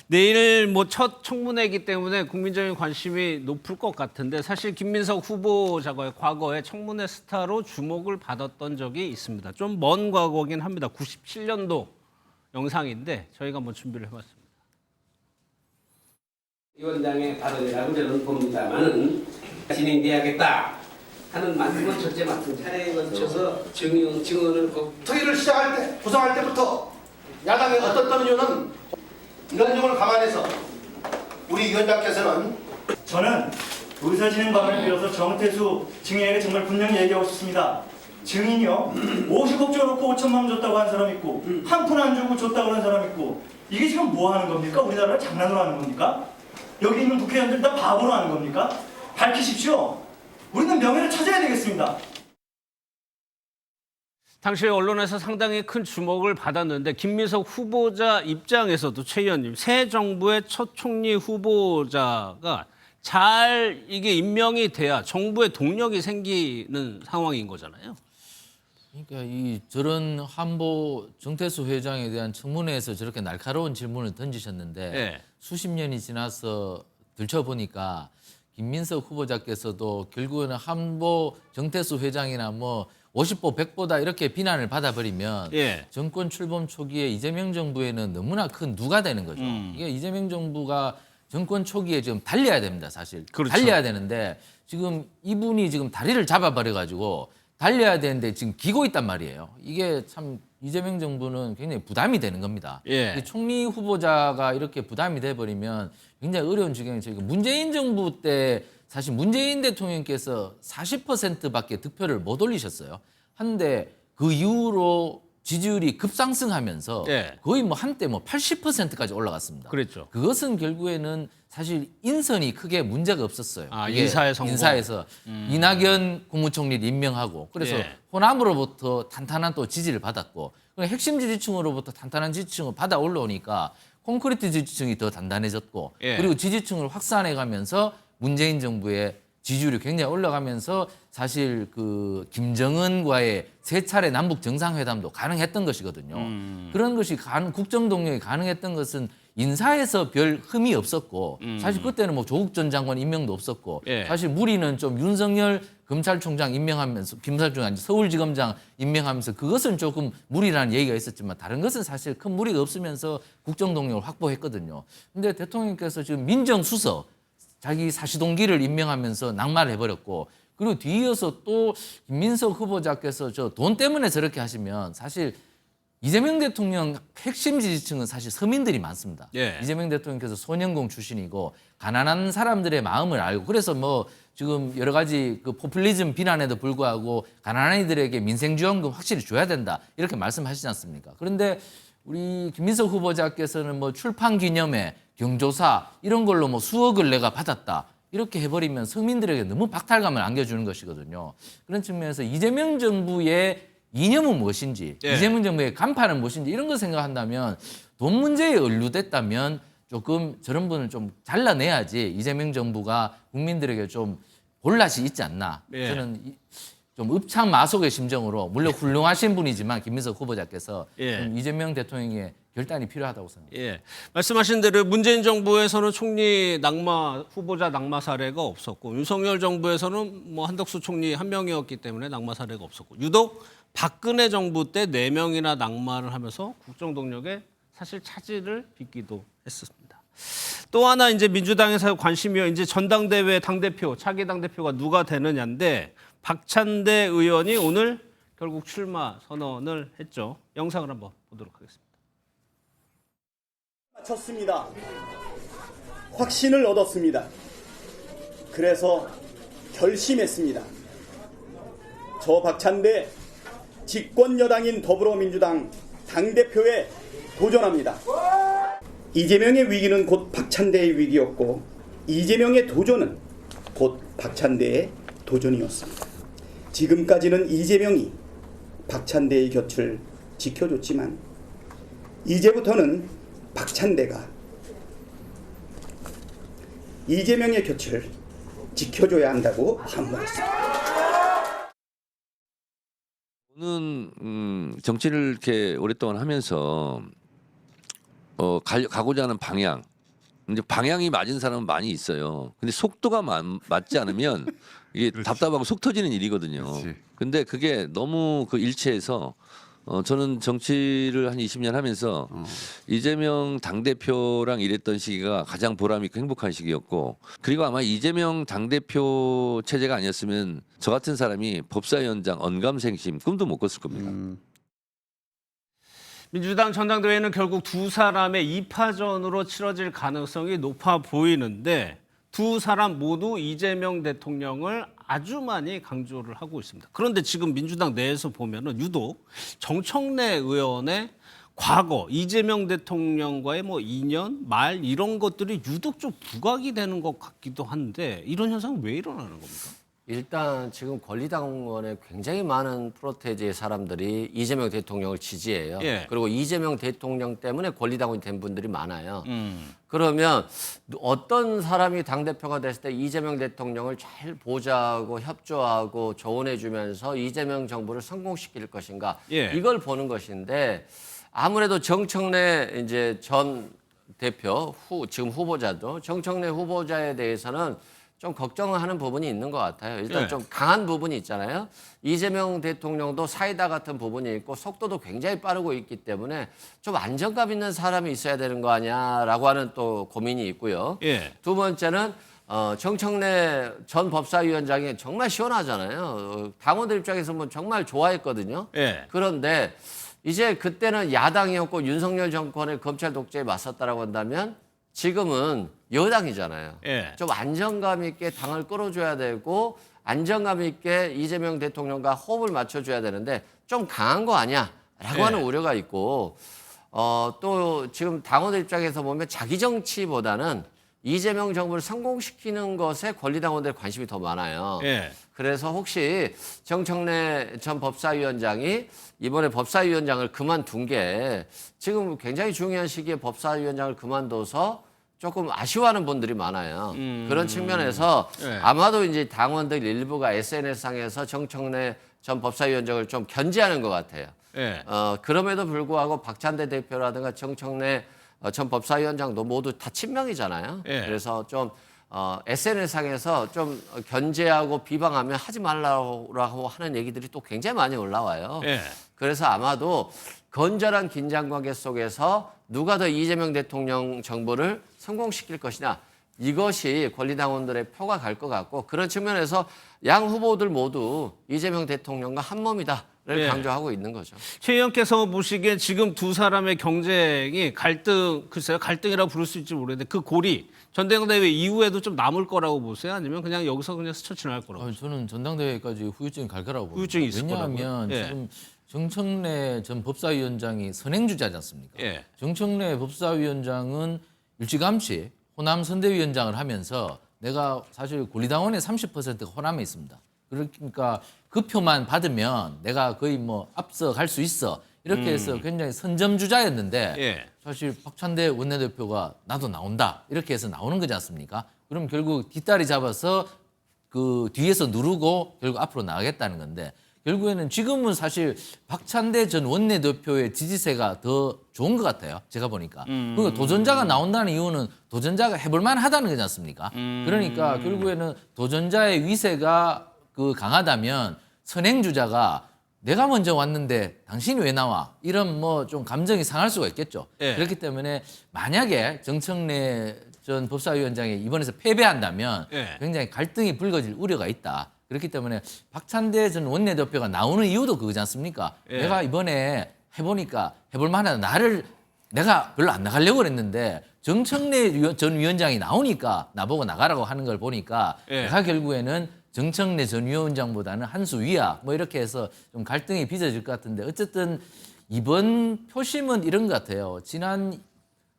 내일 뭐 첫 청문회이기 때문에 국민적인 관심이 높을 것 같은데 사실 김민석 후보자가 과거에 청문회 스타로 주목을 받았던 적이 있습니다. 좀 먼 과거긴 합니다. 97년도 영상인데 저희가 한번 준비를 해봤습니다. 위원장의 발언이라고 저는 봅니다만은 진행돼야겠다 하는 말씀은 첫째 맡은 차례에 걸쳐서 증언을 꼭 토의를 시작할 때, 구성할 때부터 야당의 어떤 이유는 이런 점을 감안해서 우리 위원장께서는 저는 의사진행반을 빌어서 정태수 증인에게 정말 분명히 얘기하고 싶습니다. 증인이요 50억 줘놓고 5천만 원 줬다고 한 사람 있고 한 푼 안 주고 줬다고 하는 사람 있고 이게 지금 뭐 하는 겁니까? 우리나라를 장난으로 하는 겁니까? 여기 있는 국회의원들 다 바보로 하는 겁니까? 밝히십시오. 우리는 명예를 찾아야 되겠습니다. 당시 언론에서 상당히 큰 주목을 받았는데 김민석 후보자 입장에서도 최 의원님, 새 정부의 첫 총리 후보자가 잘 이게 임명이 돼야 정부의 동력이 생기는 상황인 거잖아요. 그러니까 이 저런 한보 정태수 회장에 대한 청문회에서 저렇게 날카로운 질문을 던지셨는데 네. 수십 년이 지나서 들춰보니까 김민석 후보자께서도 결국에는 한보 정태수 회장이나 뭐 50보 100보다 이렇게 비난을 받아버리면 예. 정권 출범 초기에 이재명 정부에는 너무나 큰 누가 되는 거죠. 이게 이재명 정부가 정권 초기에 지금 달려야 됩니다, 사실. 그렇죠. 달려야 되는데 지금 이분이 지금 다리를 잡아버려가지고 달려야 되는데 지금 기고 있단 말이에요. 이게 참 이재명 정부는 굉장히 부담이 되는 겁니다. 예. 총리 후보자가 이렇게 부담이 돼버리면 굉장히 어려운 지경이죠. 문재인 정부 때 사실 문재인 대통령께서 40%밖에 득표를 못 올리셨어요. 한데 그 이후로 지지율이 급상승하면서 예. 거의 뭐 한때 뭐 80%까지 올라갔습니다. 그랬죠. 그것은 결국에는 사실 인선이 크게 문제가 없었어요. 아, 이게 인사의 성공. 인사에서 이낙연 국무총리를 임명하고 그래서 예. 호남으로부터 탄탄한 또 지지를 받았고 핵심 지지층으로부터 탄탄한 지지층을 받아 올라오니까 콘크리트 지지층이 더 단단해졌고 예. 그리고 지지층을 확산해가면서 문재인 정부의 지지율이 굉장히 올라가면서 사실 그 김정은과의 세 차례 남북 정상회담도 가능했던 것이거든요. 그런 것이 국정 동력이 가능했던 것은 인사에서 별 흠이 없었고 사실 그때는 뭐 조국 전 장관 임명도 없었고 예. 사실 무리는 좀 윤석열 검찰총장 임명하면서 검찰총장 서울지검장 임명하면서 그것은 조금 무리라는 얘기가 있었지만 다른 것은 사실 큰 무리가 없으면서 국정 동력을 확보했거든요. 근데 대통령께서 지금 민정수석 자기 사시동기를 임명하면서 낙마를 해버렸고 그리고 뒤이어서 또 김민석 후보자께서 저 돈 때문에 저렇게 하시면 사실 이재명 대통령 핵심 지지층은 사실 서민들이 많습니다. 예. 이재명 대통령께서 소년공 출신이고 가난한 사람들의 마음을 알고 그래서 뭐 지금 여러 가지 그 포퓰리즘 비난에도 불구하고 가난한 이들에게 민생지원금 확실히 줘야 된다 이렇게 말씀하시지 않습니까? 그런데 우리 김민석 후보자께서는 뭐 출판 기념회, 경조사 이런 걸로 뭐 수억을 내가 받았다. 이렇게 해버리면 서민들에게 너무 박탈감을 안겨주는 것이거든요. 그런 측면에서 이재명 정부의 이념은 무엇인지, 예. 이재명 정부의 간판은 무엇인지 이런 거 생각한다면 돈 문제에 연루됐다면 조금 저런 분을 좀 잘라내야지 이재명 정부가 국민들에게 좀 볼낯이 있지 않나. 예. 저는 좀 읍참마속의 심정으로 물론 훌륭하신 분이지만 김민석 후보자께서 예. 좀 이재명 대통령의 결단이 필요하다고 생각합니다. 예. 말씀하신 대로 문재인 정부에서는 총리 낙마 후보자 낙마 사례가 없었고 윤석열 정부에서는 뭐 한덕수 총리 한 명이었기 때문에 낙마 사례가 없었고 유독 박근혜 정부 때 4명이나 낙마를 하면서 국정 동력에 사실 차질을 빚기도 했었습니다. 또 하나 이제 민주당에서 관심이 이제 전당대회 당대표, 차기 당대표가 누가 되느냐인데 박찬대 의원이 오늘 결국 출마 선언을 했죠. 영상을 한번 보도록 하겠습니다. 마쳤습니다. 확신을 얻었습니다. 그래서 결심했습니다. 저 박찬대 집권 여당인 더불어민주당 당대표에 도전합니다. 이재명의 위기는 곧 박찬대의 위기였고 이재명의 도전은 곧 박찬대의 도전이었습니다. 지금까지는 이재명이 박찬대의 곁을 지켜줬지만 이제부터는 박찬대가 이재명의 곁을 지켜줘야 한다고 판단했습니다. 저는 정치를 이렇게 오랫동안 하면서 가고자 하는 방향, 이제 방향이 맞은 사람은 많이 있어요. 근데 속도가 맞지 않으면 이게 답답하고 속 터지는 일이거든요. 근데 그게 너무 그 일치해서 저는 정치를 한 20년 하면서 이재명 당대표랑 일했던 시기가 가장 보람있고 행복한 시기였고 그리고 아마 이재명 당대표 체제가 아니었으면 저 같은 사람이 법사위원장 언감생심 꿈도 못 꿨을 겁니다. 민주당 전당대회는 결국 두 사람의 2파전으로 치러질 가능성이 높아 보이는데 두 사람 모두 이재명 대통령을 아주 많이 강조를 하고 있습니다. 그런데 지금 민주당 내에서 보면은 유독 정청래 의원의 과거 이재명 대통령과의 뭐 인연, 말 이런 것들이 유독 좀 부각이 되는 것 같기도 한데 이런 현상은 왜 일어나는 겁니까? 일단 지금 권리당원의 굉장히 많은 프로테이지의 사람들이 이재명 대통령을 지지해요. 예. 그리고 이재명 대통령 때문에 권리당원이 된 분들이 많아요. 그러면 어떤 사람이 당대표가 됐을 때 이재명 대통령을 잘 보좌하고 협조하고 조언해주면서 이재명 정부를 성공시킬 것인가 예. 이걸 보는 것인데 아무래도 정청래 이제 전 대표 지금 후보자도 정청래 후보자에 대해서는 좀 걱정을 하는 부분이 있는 것 같아요. 일단 예. 좀 강한 부분이 있잖아요. 이재명 대통령도 사이다 같은 부분이 있고 속도도 굉장히 빠르고 있기 때문에 좀 안정감 있는 사람이 있어야 되는 거 아니야라고 하는 또 고민이 있고요. 예. 두 번째는 정청래 전 법사위원장이 정말 시원하잖아요. 당원들 입장에서 보면 정말 좋아했거든요. 예. 그런데 이제 그때는 야당이었고 윤석열 정권의 검찰 독재에 맞섰다라고 한다면 지금은 여당이잖아요. 예. 좀 안정감 있게 당을 끌어줘야 되고 안정감 있게 이재명 대통령과 호흡을 맞춰줘야 되는데 좀 강한 거 아니야라고 예. 하는 우려가 있고 또 지금 당원들 입장에서 보면 자기 정치보다는 이재명 정부를 성공시키는 것에 권리당원들의 관심이 더 많아요. 예. 그래서 혹시 정청래 전 법사위원장이 이번에 법사위원장을 그만둔 게 지금 굉장히 중요한 시기에 법사위원장을 그만둬서 조금 아쉬워하는 분들이 많아요. 그런 측면에서 예. 아마도 이제 당원들 일부가 SNS상에서 정청래 전 법사위원장을 좀 견제하는 것 같아요. 예. 그럼에도 불구하고 박찬대 대표라든가 정청래 전 법사위원장도 모두 다 친명이잖아요. 예. 그래서 좀 SNS상에서 좀 견제하고 비방하면 하지 말라고 하는 얘기들이 또 굉장히 많이 올라와요. 예. 그래서 아마도 건전한 긴장 관계 속에서 누가 더 이재명 대통령 정부를 성공시킬 것이냐 이것이 권리당원들의 표가 갈 것 같고 그런 측면에서 양 후보들 모두 이재명 대통령과 한 몸이다를 예. 강조하고 있는 거죠. 최 의원께서 보시기엔 지금 두 사람의 경쟁이 글쎄요 갈등이라고 부를 수 있을지 모르겠는데 그 골이 전당대회 이후에도 좀 남을 거라고 보세요? 아니면 그냥 여기서 그냥 스쳐 지나갈 거라고 보세요? 저는 전당대회까지 후유증이 갈 거라고 봅니다. 후유증이 있을 왜냐하면 거라고요? 예. 지금 정청래 전 법사위원장이 선행주자지 않습니까? 예. 정청래 법사위원장은 일찌감치 호남 선대위원장을 하면서 내가 사실 권리당원의 30%가 호남에 있습니다. 그러니까 그 표만 받으면 내가 거의 뭐 앞서 갈 수 있어. 이렇게 해서 굉장히 선점주자였는데 예. 사실 박찬대 원내대표가 나도 나온다. 이렇게 해서 나오는 거지 않습니까? 그럼 결국 뒷다리 잡아서 그 뒤에서 누르고 결국 앞으로 나가겠다는 건데 결국에는 지금은 사실 박찬대 전 원내대표의 지지세가 더 좋은 것 같아요. 제가 보니까. 그리고 도전자가 나온다는 이유는 도전자가 해볼 만하다는 거지 않습니까? 그러니까 결국에는 도전자의 위세가 강하다면 선행주자가 내가 먼저 왔는데 당신이 왜 나와? 이런 뭐 좀 감정이 상할 수가 있겠죠. 예. 그렇기 때문에 만약에 정청래 전 법사위원장이 이번에서 패배한다면 예. 굉장히 갈등이 불거질 우려가 있다. 그렇기 때문에 박찬대 전 원내대표가 나오는 이유도 그거지 않습니까? 예. 내가 이번에 해보니까 해볼 만하다. 내가 별로 안 나가려고 그랬는데 정청래 전 위원장이 나오니까 나보고 나가라고 하는 걸 보니까 예. 내가 결국에는 정청래 전 위원장보다는 한 수 위야. 뭐 이렇게 해서 좀 갈등이 빚어질 것 같은데 어쨌든 이번 표심은 이런 것 같아요. 지난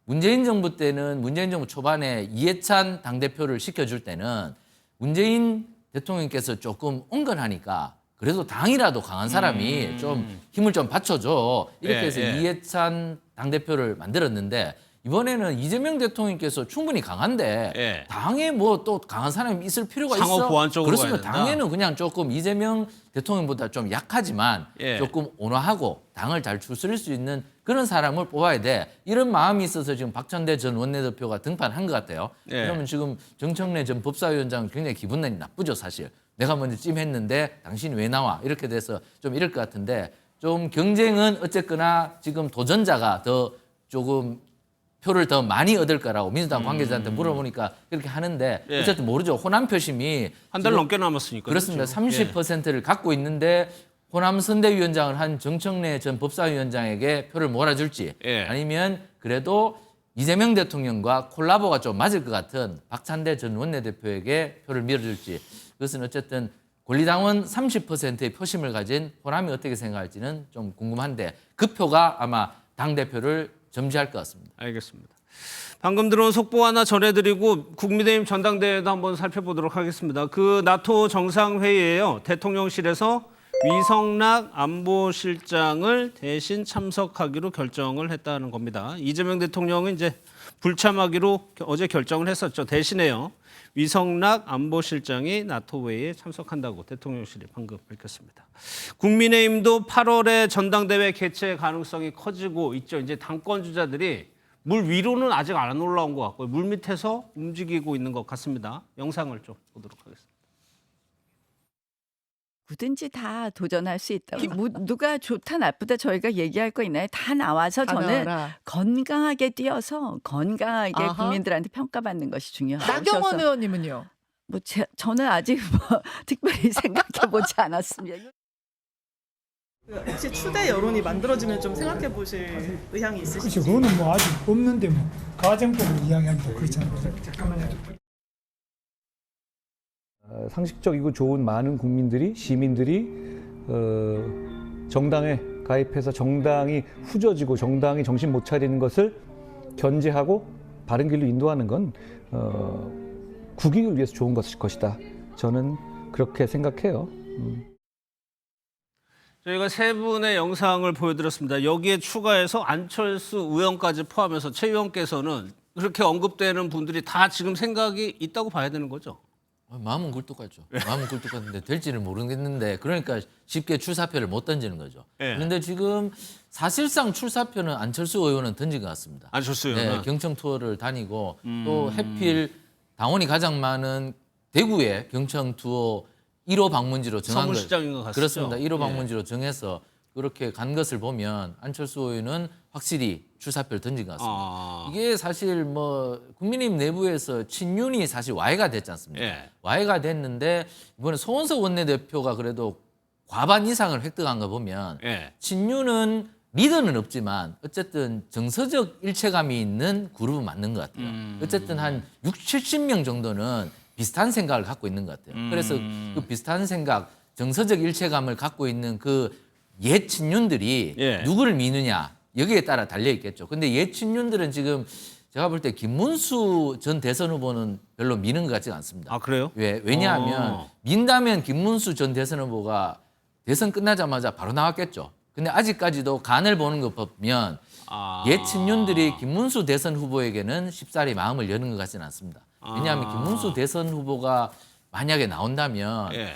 문재인 정부 때는 문재인 정부 초반에 이해찬 당대표를 시켜줄 때는 문재인 대통령께서 조금 온건하니까 그래도 당이라도 강한 사람이 좀 힘을 좀 받쳐줘. 이렇게 예, 해서 예. 이해찬 당대표를 만들었는데 이번에는 이재명 대통령께서 충분히 강한데 예. 당에 뭐 또 강한 사람이 있을 필요가 상호 있어? 보완 쪽으로 그렇습니다. 가야 된다? 당에는 그냥 조금 이재명 대통령보다 좀 약하지만 예. 조금 온화하고 당을 잘 추스릴 수 있는 그런 사람을 뽑아야 돼. 이런 마음이 있어서 지금 박찬대 전 원내대표가 등판한 것 같아요. 예. 그러면 지금 정청래 전 법사위원장은 굉장히 기분이 나쁘죠, 사실. 내가 먼저 찜했는데 당신이 왜 나와? 이렇게 돼서 좀 이럴 것 같은데 좀 경쟁은 어쨌거나 지금 도전자가 더 조금 표를 더 많이 얻을 거라고 민주당 관계자한테 물어보니까 그렇게 하는데 예. 어쨌든 모르죠. 호남 표심이 한 달 지금 넘게 남았으니까. 그렇습니다. 30%를 갖고 있는데 호남 선대위원장을 한 정청래 전 법사위원장에게 표를 몰아줄지 예. 아니면 그래도 이재명 대통령과 콜라보가 좀 맞을 것 같은 박찬대 전 원내대표에게 표를 밀어줄지, 그것은 어쨌든 권리당원 30%의 표심을 가진 호남이 어떻게 생각할지는 좀 궁금한데 그 표가 아마 당대표를 점지할 것 같습니다. 알겠습니다. 방금 들어온 속보 하나 전해드리고 국민의힘 전당대회도 한번 살펴보도록 하겠습니다. 그 나토 정상회의에요. 대통령실에서 위성락 안보실장을 대신 참석하기로 결정을 했다는 겁니다. 이재명 대통령은 이제 불참하기로 어제 결정을 했었죠. 대신에요. 위성락 안보실장이 나토 회의에 참석한다고 대통령실이 방금 밝혔습니다. 국민의힘도 8월에 전당대회 개최 가능성이 커지고 있죠. 이제 당권 주자들이 물 위로는 아직 안 올라온 것 같고요. 물 밑에서 움직이고 있는 것 같습니다. 영상을 좀 보도록 하겠습니다. 누구든지 다 도전할 수 있다. 누가 좋다 나쁘다 저희가 얘기할 거 있나요? 다 나와서 다 저는 나와라. 건강하게 뛰어서 건강하게 아하. 국민들한테 평가받는 것이 중요하죠. 나경원 의원님은요? 저는 아직 뭐 특별히 생각해 보지 않았습니다. 혹시 추대 여론이 만들어지면 좀 생각해 보실 의향이 있으신지? 그렇죠. 그거는 뭐 아직 없는데 뭐 가정법을 이야기하면 그렇잖아요. 잠깐만요. 상식적이고 좋은 많은 국민들이 시민들이 정당에 가입해서 정당이 후져지고 정당이 정신 못 차리는 것을 견제하고 바른 길로 인도하는 건 국익을 위해서 좋은 것이다. 저는 그렇게 생각해요. 저희가 세 분의 영상을 보여드렸습니다. 여기에 추가해서 안철수 의원까지 포함해서 최 의원께서는 그렇게 언급되는 분들이 다 지금 생각이 있다고 봐야 되는 거죠? 마음은 굴뚝같죠. 마음은 굴뚝같은데 될지는 모르겠는데 그러니까 쉽게 출사표를 못 던지는 거죠. 예. 그런데 지금 사실상 출사표는 안철수 의원은 던진 것 같습니다. 안철수 의원은? 네, 경청 투어를 다니고 또 해필 당원이 가장 많은 대구의 경청 투어 1호 방문지로 정한 서울시장인 것 같습니다. 그렇습니다. 1호 예. 방문지로 정해서 그렇게 간 것을 보면 안철수 의원은 확실히 출사표를 던진 것 같습니다. 이게 사실 뭐 국민의힘 내부에서 친윤이 사실 와해가 됐지 않습니까? 예. 와해가 됐는데 이번에 소원석 원내대표가 그래도 과반 이상을 획득한 거 보면 예. 친윤은 리더는 없지만 어쨌든 정서적 일체감이 있는 그룹은 맞는 것 같아요. 어쨌든 한 60, 70명 정도는 비슷한 생각을 갖고 있는 것 같아요. 그래서 그 비슷한 생각, 정서적 일체감을 갖고 있는 그 옛 친윤들이 예. 누구를 미느냐 여기에 따라 달려 있겠죠. 근데 옛 친윤들은 지금 제가 볼 때 김문수 전 대선 후보는 별로 미는 것 같지가 않습니다. 아 그래요? 왜냐하면 민다면 김문수 전 대선 후보가 대선 끝나자마자 바로 나왔겠죠. 근데 아직까지도 간을 보는 것 보면 옛 친윤들이 김문수 대선 후보에게는 쉽사리 마음을 여는 것 같지는 않습니다. 왜냐하면 김문수 대선 후보가 만약에 나온다면 예.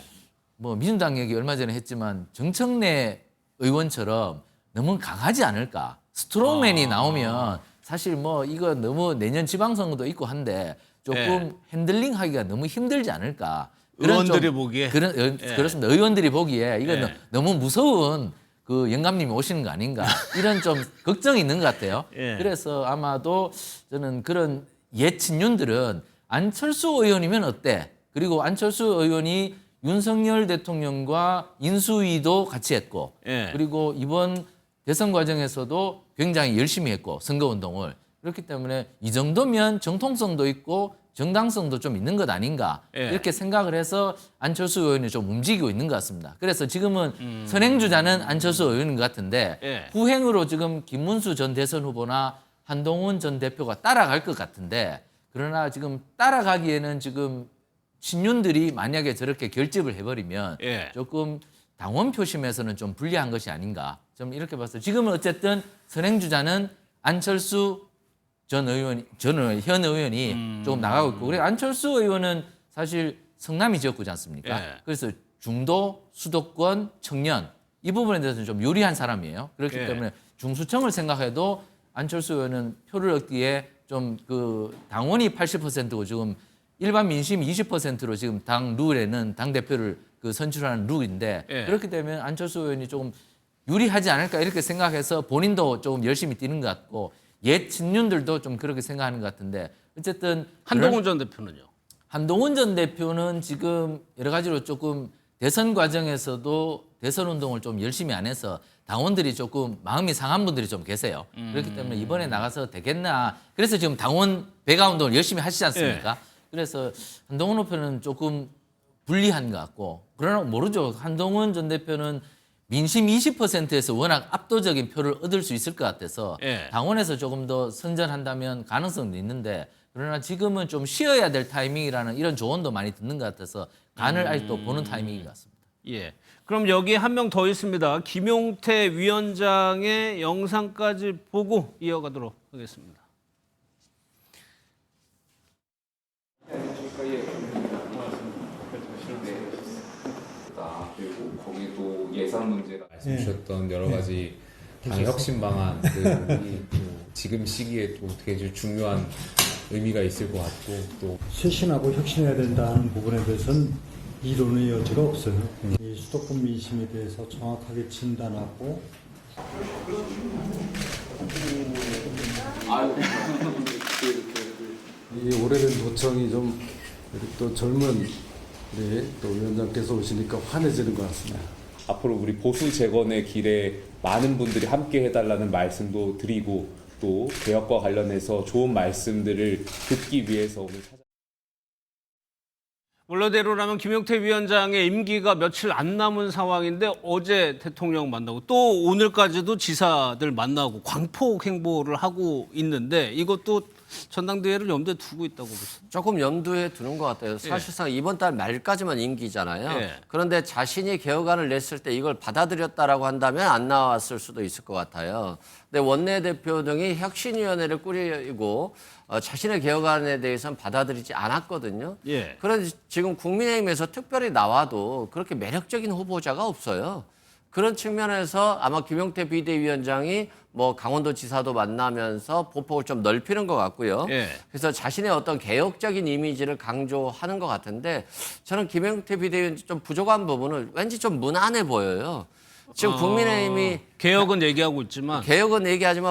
뭐 민주당 얘기 얼마 전에 했지만 정청래 의원처럼 너무 강하지 않을까. 스트롱맨이 나오면 사실 뭐 이거 너무 내년 지방선거도 있고 한데 조금 핸들링하기가 너무 힘들지 않을까. 의원들이 보기에? 그렇습니다. 의원들이 보기에 이거 너무 무서운 그 영감님이 오시는 거 아닌가 이런 좀 걱정이 있는 것 같아요. 그래서 아마도 저는 그런 옛 친윤들은 안철수 의원이면 어때? 그리고 안철수 의원이 윤석열 대통령과 인수위도 같이 했고 그리고 이번 대선 과정에서도 굉장히 열심히 했고 선거운동을 그렇기 때문에 이 정도면 정통성도 있고 정당성도 좀 있는 것 아닌가 이렇게 생각을 해서 안철수 의원이 좀 움직이고 있는 것 같습니다. 그래서 지금은 선행주자는 안철수 의원인 것 같은데 후행으로 지금 김문수 전 대선 후보나 한동훈 전 대표가 따라갈 것 같은데 그러나 지금 따라가기에는 지금 친윤들이 만약에 저렇게 결집을 해버리면 조금 당원 표심에서는 좀 불리한 것이 아닌가 좀 이렇게 봐서 지금은 어쨌든 선행주자는 안철수 현 의원이 조금 나가고 있고 그래 안철수 의원은 사실 성남이 지역구지 않습니까? 그래서 중도, 수도권, 청년 이 부분에 대해서는 좀 유리한 사람이에요. 그렇기 때문에 중수청을 생각해도 안철수 의원은 표를 얻기에 좀 그 당원이 80%고 지금 일반 민심 20%로 지금 당 룰에는 당 대표를 그 선출하는 룰인데 그렇기 때문에 안철수 의원이 조금 유리하지 않을까 이렇게 생각해서 본인도 조금 열심히 뛰는 것 같고 옛 친윤들도 좀 그렇게 생각하는 것 같은데 어쨌든 한동훈 전 대표는요? 한동훈 전 대표는 지금 여러 가지로 조금 대선 과정에서도 대선 운동을 좀 열심히 안 해서 당원들이 조금 마음이 상한 분들이 좀 계세요. 그렇기 때문에 이번에 나가서 되겠나. 그래서 지금 당원 배가 운동을 열심히 하시지 않습니까? 그래서 한동훈 대표는 조금 불리한 것 같고, 그러나 모르죠. 한동훈 전 대표는 민심 20%에서 워낙 압도적인 표를 얻을 수 있을 것 같아서 당원에서 조금 더 선전한다면 가능성도 있는데, 그러나 지금은 좀 쉬어야 될 타이밍이라는 이런 조언도 많이 듣는 것 같아서 간을 아직도 보는 타이밍인 것 같습니다. 예. 그럼 여기에 한 명 더 있습니다. 김용태 위원장의 영상까지 보고 이어가도록 하겠습니다. 그리고 거기도 예산 문제가 말씀 주셨던 여러 가지 당 혁신 방안 지금 시기에 또 되게 중요한 의미가 있을 것 같고, 또 쇄신하고 혁신해야 된다는 부분에 대해서는 이론의 여지가 없어요. 이 수도권 민심에 대해서 정확하게 진단하고 이 오래된 도청이 좀 또 젊은 우리 또 위원장께서 오시니까 환해지는 것 같습니다. 앞으로 우리 보수 재건의 길에 많은 분들이 함께 해달라는 말씀도 드리고, 또 개혁과 관련해서 좋은 말씀들을 듣기 위해서 오늘 찾아. 원래대로라면 김용태 위원장의 임기가 며칠 안 남은 상황인데 어제 대통령 만나고 또 오늘까지도 지사들 만나고 광폭 행보를 하고 있는데 이것도 전당대회를 염두에 두고 있다고 보세요? 조금 염두에 두는 것 같아요. 사실상 이번 달 말까지만 임기잖아요. 그런데 자신이 개혁안을 냈을 때 이걸 받아들였다라고 한다면 안 나왔을 수도 있을 것 같아요. 근데 원내대표 등이 혁신위원회를 꾸리고 자신의 개혁안에 대해서는 받아들이지 않았거든요. 그런데 지금 국민의힘에서 특별히 나와도 그렇게 매력적인 후보자가 없어요. 그런 측면에서 아마 김용태 비대위원장이 뭐 강원도지사도 만나면서 보폭을 좀 넓히는 것 같고요. 그래서 자신의 어떤 개혁적인 이미지를 강조하는 것 같은데, 저는 김용태 비대위원장 좀 부족한 부분은 왠지 좀 무난해 보여요. 지금 국민의힘이 개혁은 얘기하고 있지만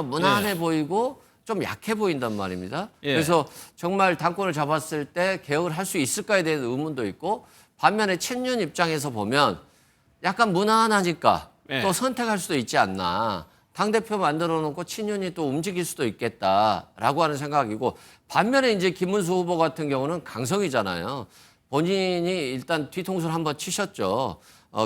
무난해 보이고 좀 약해 보인단 말입니다. 그래서 정말 당권을 잡았을 때 개혁을 할 수 있을까에 대한 의문도 있고, 반면에 친윤 입장에서 보면 약간 무난하니까 또 선택할 수도 있지 않나. 당대표 만들어 놓고 친윤이 또 움직일 수도 있겠다라고 하는 생각이고, 반면에 이제 김문수 후보 같은 경우는 강성이잖아요. 본인이 일단 뒤통수를 한번 치셨죠.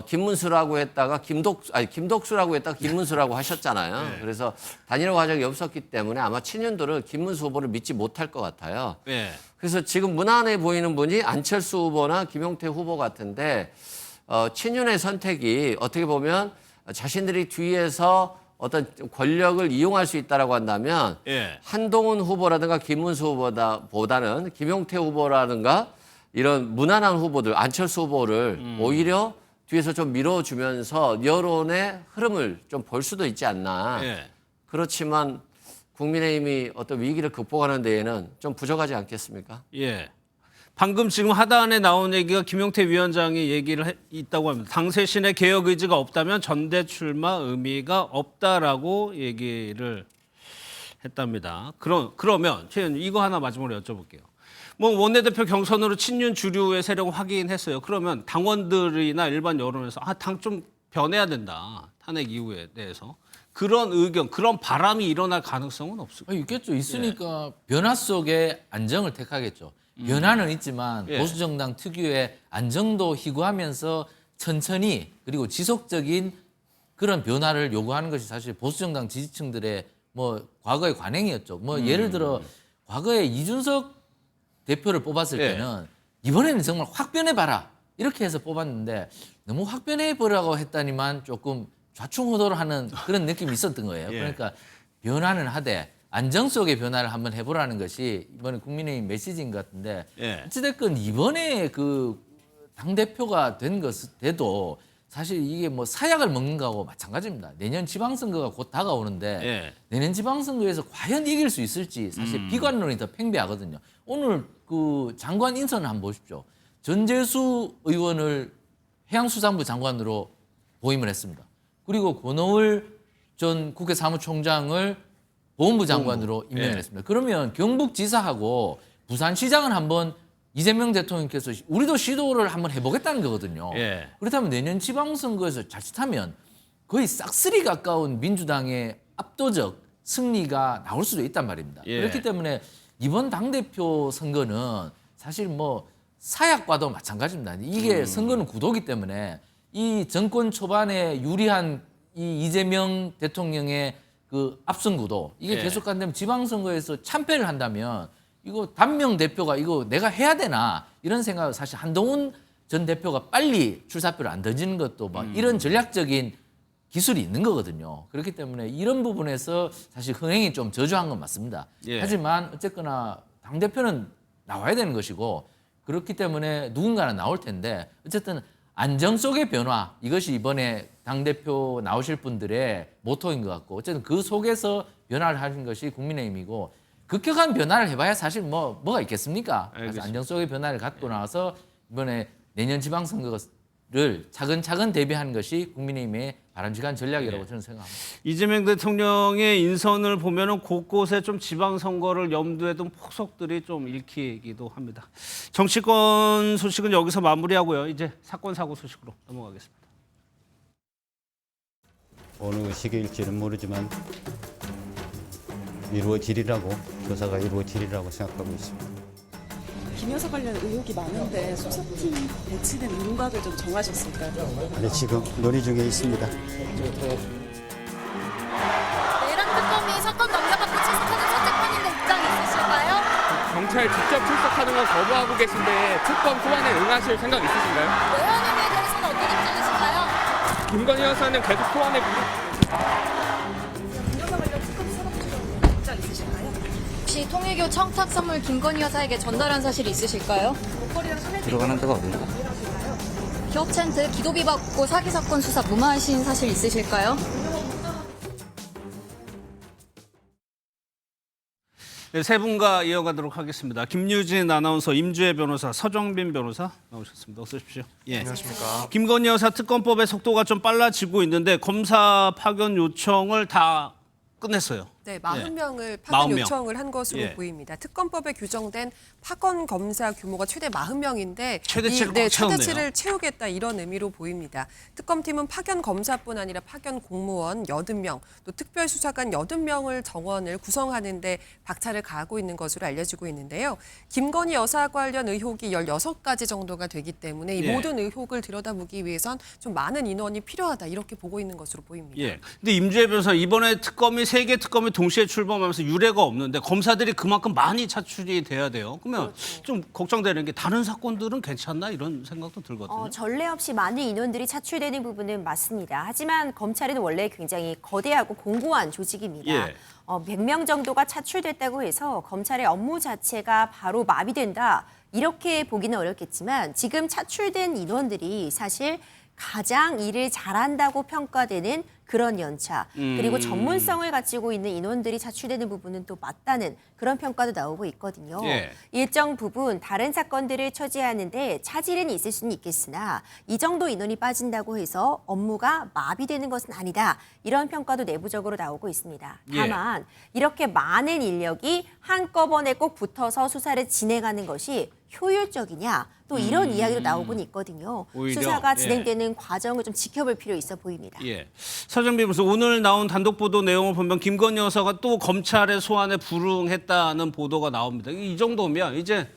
김문수라고 했다가 김덕수라고 했다가 김문수라고 하셨잖아요. 그래서 단일화 과정이 없었기 때문에 아마 친윤들은 김문수 후보를 믿지 못할 것 같아요. 그래서 지금 무난해 보이는 분이 안철수 후보나 김용태 후보 같은데, 친윤의 선택이 어떻게 보면 자신들이 뒤에서 어떤 권력을 이용할 수 있다라고 한다면 한동훈 후보라든가 김문수 후보보다는 김용태 후보라든가 이런 무난한 후보들, 안철수 후보를 오히려 뒤에서 좀 밀어주면서 여론의 흐름을 좀 볼 수도 있지 않나. 그렇지만 국민의힘이 어떤 위기를 극복하는 데에는 좀 부족하지 않겠습니까? 방금 지금 하단에 나온 얘기가 김용태 위원장이 얘기를 있다고 합니다. 당 쇄신의 개혁 의지가 없다면 전대 출마 의미가 없다라고 얘기를 했답니다. 그러면 이거 하나 마지막으로 여쭤볼게요. 뭐 원내대표 경선으로 친윤 주류의 세력을 확인했어요. 그러면 당원들이나 일반 여론에서 당 좀 변해야 된다. 탄핵 이후에 대해서. 그런 의견, 그런 바람이 일어날 가능성은 없을까요? 있겠죠. 있으니까 변화 속에 안정을 택하겠죠. 변화는 있지만 보수정당 특유의 안정도 희구하면서 천천히 그리고 지속적인 그런 변화를 요구하는 것이 사실 보수정당 지지층들의 뭐 과거의 관행이었죠. 뭐 예를 들어 과거에 이준석 대표를 뽑았을 때는 이번에는 정말 확 변해봐라 이렇게 해서 뽑았는데, 너무 확 변해보라고 했다니만 조금 좌충우돌을 하는 그런 느낌이 있었던 거예요. 그러니까 변화는 하되 안정 속의 변화를 한번 해보라는 것이 이번에 국민의힘 메시지인 것 같은데, 어찌됐건 이번에 그 당대표가 된 돼도 사실 이게 뭐 사약을 먹는 거하고 마찬가지입니다. 내년 지방선거가 곧 다가오는데 내년 지방선거에서 과연 이길 수 있을지 사실 비관론이 더 팽배하거든요. 오늘 그 장관 인선을 한번 보십시오. 전재수 의원을 해양수산부 장관으로 보임을 했습니다. 그리고 권오을 전 국회 사무총장을 보훈부 장관으로 임명을 했습니다. 그러면 경북지사하고 부산시장을 한번 이재명 대통령께서 우리도 시도를 한번 해보겠다는 거거든요. 그렇다면 내년 지방선거에서 자칫하면 거의 싹쓸이 가까운 민주당의 압도적 승리가 나올 수도 있단 말입니다. 예. 그렇기 때문에 이번 당대표 선거는 사실 뭐 사약과도 마찬가지입니다. 이게 선거는 구도기 때문에 이 정권 초반에 유리한 이 이재명 대통령의 그 압승 구도 이게 예. 계속 간다면 지방선거에서 참패를 한다면 이거 단명 대표가 이거 내가 해야 되나 이런 생각을 사실 한동훈 전 대표가 빨리 출사표를 안 던지는 것도 막 이런 전략적인 기술이 있는 거거든요. 그렇기 때문에 이런 부분에서 사실 흥행이 좀 저조한 건 맞습니다. 예. 하지만 어쨌거나 당대표는 나와야 되는 것이고 그렇기 때문에 누군가는 나올 텐데 어쨌든 안정 속의 변화 이것이 이번에 당대표 나오실 분들의 모토인 것 같고 어쨌든 그 속에서 변화를 하는 것이 국민의힘이고 급격한 변화를 해봐야 사실 뭐가 있겠습니까? 그래서 안정 속의 변화를 갖고 나와서 이번에 내년 지방선거를 차근차근 대비하는 것이 국민의힘의 바람직한 전략이라고 저는 생각합니다. 이재명 대통령의 인선을 보면은 곳곳에 좀 지방선거를 염두에 둔 폭석들이 좀 읽히기도 합니다. 정치권 소식은 여기서 마무리하고요. 이제 사건 사고 소식으로 넘어가겠습니다. 어느 시기일지는 모르지만 이루어지리라고 조사가 이루어지리라고 생각하고 있습니다. 김 여사 관련 의혹이 많은데 수사팀 배치된 윤곽을 좀 정하셨을까요? 네, 지금 논의 중에 있습니다. 내란 특검이 사건 넘겨받고 출석하는 선택판인데 입장 있으실까요? 경찰 직접 출석하는 건 거부하고 계신데 특검 소환에 응하실 생각 있으신가요? 내란 혐의에 대해서는 어떤 입장이신가요? 김건희 여사는 계속 소환에 김 여사 관련 특검 수사 중에 입장 있으실까요? 혹시 통일교 청탁 선물 김건희 여사에게 전달한 사실이 있으실까요? 들어가는 데가 어디냐? 기업체한테 기도비 받고 사기 사건 수사 무마하신 사실 있으실까요? 네, 세 분과 이어가도록 하겠습니다. 김유진 아나운서, 임주혜 변호사, 서정빈 변호사 나오셨습니다. 어서 오십시오. 예. 안녕하십니까. 김건희 여사 특검법의 속도가 좀 빨라지고 있는데 검사 파견 요청을 다 끝냈어요. 네, 40명을 예. 파견 40명. 요청을 한 것으로 예. 보입니다. 특검법에 규정된 파견 검사 규모가 최대 40명인데 최대치를 꽉 채웠네요. 최대치를 채우겠다 이런 의미로 보입니다. 특검팀은 파견 검사뿐 아니라 파견 공무원 80명, 또 특별수사관 80명을 정원을 구성하는 데 박차를 가하고 있는 것으로 알려지고 있는데요. 김건희 여사 관련 의혹이 16가지 정도가 되기 때문에 이 예. 모든 의혹을 들여다보기 위해선 좀 많은 인원이 필요하다 이렇게 보고 있는 것으로 보입니다. 예. 근데 임주혜 변호사 이번에 특검이 3개 특검이 동시에 출범하면서 유례가 없는데 검사들이 그만큼 많이 차출이 돼야 돼요. 그러면 좀 걱정되는 게 다른 사건들은 괜찮나 이런 생각도 들거든요. 전례 없이 많은 인원들이 차출되는 부분은 맞습니다. 하지만 검찰은 원래 굉장히 거대하고 공고한 조직입니다. 예. 100명 정도가 차출됐다고 해서 검찰의 업무 자체가 바로 마비된다. 이렇게 보기는 어렵겠지만 지금 차출된 인원들이 사실 가장 일을 잘한다고 평가되는 그런 연차 그리고 전문성을 가지고 있는 인원들이 차출되는 부분은 또 맞다는 그런 평가도 나오고 있거든요. 예. 일정 부분 다른 사건들을 처리하는데 차질은 있을 수는 있겠으나 이 정도 인원이 빠진다고 해서 업무가 마비되는 것은 아니다. 이런 평가도 내부적으로 나오고 있습니다. 다만 이렇게 많은 인력이 한꺼번에 꼭 붙어서 수사를 진행하는 것이 효율적이냐 또 이런 이야기도 나오곤 있거든요. 오히려, 수사가 예. 진행되는 과정을 좀 지켜볼 필요 있어 보입니다. 예. 서정빈 변호사 오늘 나온 단독 보도 내용을 보면 김건희 여사가 또 검찰의 소환에 불응했다는 보도가 나옵니다. 이 정도면 이제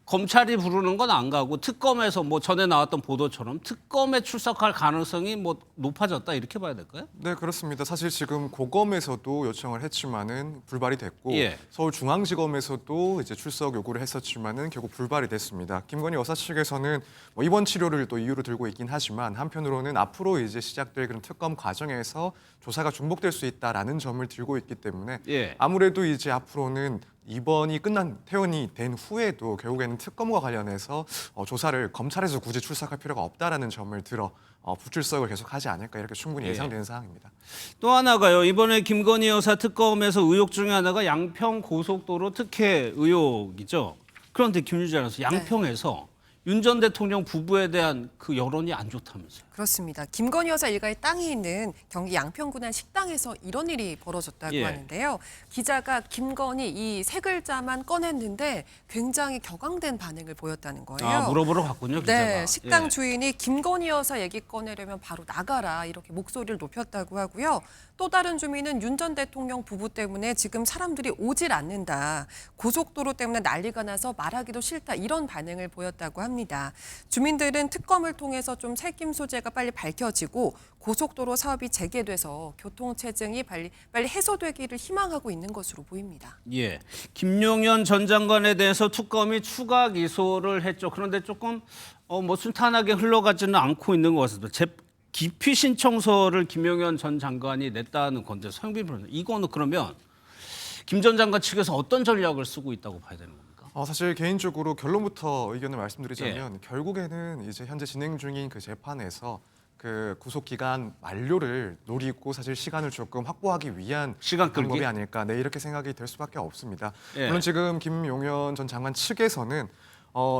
검찰이 부르는 건 안 가고 특검에서 뭐 전에 나왔던 보도처럼 특검에 출석할 가능성이 뭐 높아졌다 이렇게 봐야 될까요? 네, 그렇습니다. 사실 지금 고검에서도 요청을 했지만은 불발이 됐고 예. 서울중앙지검에서도 이제 출석 요구를 했었지만은 결국 불발이 됐습니다. 김건희 여사 측에서는 뭐 입원 치료를 또 이유로 들고 있긴 하지만 한편으로는 앞으로 이제 시작될 그런 특검 과정에서 조사가 중복될 수 있다라는 점을 들고 있기 때문에 예. 아무래도 이제 앞으로는 입원이 끝난 퇴원이 된 후에도 결국에는 특검과 관련해서 조사를 검찰에서 굳이 출석할 필요가 없다라는 점을 들어 불출석을 계속하지 않을까 이렇게 충분히 예상되는 사항입니다. 또 하나가요. 이번에 김건희 여사 특검에서 의혹 중에 하나가 양평 고속도로 특혜 의혹이죠. 그런데 김유진 아나운서 양평에서 윤 전 대통령 부부에 대한 그 여론이 안 좋다면서요. 그렇습니다. 김건희 여사 일가의 땅이 있는 경기 양평군 한 식당에서 이런 일이 벌어졌다고 예. 하는데요. 기자가 김건희 이 세 글자만 꺼냈는데 굉장히 격앙된 반응을 보였다는 거예요. 아, 물어보러 갔군요, 기자가. 네, 식당 예. 주인이 김건희 여사 얘기 꺼내려면 바로 나가라 이렇게 목소리를 높였다고 하고요. 또 다른 주민은 윤 전 대통령 부부 때문에 지금 사람들이 오질 않는다. 고속도로 때문에 난리가 나서 말하기도 싫다. 이런 반응을 보였다고 합니다. 주민들은 특검을 통해서 좀 책임 소재가 빨리 밝혀지고 고속도로 사업이 재개돼서 교통체증이 빨리 해소되기를 희망하고 있는 것으로 보입니다. 예, 김용현 전 장관에 대해서 특검이 추가 기소를 했죠. 그런데 조금 뭐 순탄하게 흘러가지는 않고 있는 것 같습니다. 기피 신청서를 김용현 전 장관이 냈다는 건데 서영빈 변호사, 이거는 그러면 김 전 장관 측에서 어떤 전략을 쓰고 있다고 봐야 되는 겁니까? 사실 개인적으로 결론부터 의견을 말씀드리자면 결국에는 이제 현재 진행 중인 그 재판에서 그 구속 기간 만료를 노리고 사실 시간을 조금 확보하기 위한 시간 끌기? 방법이 아닐까, 네, 이렇게 생각이 될 수밖에 없습니다. 예. 물론 지금 김용현 전 장관 측에서는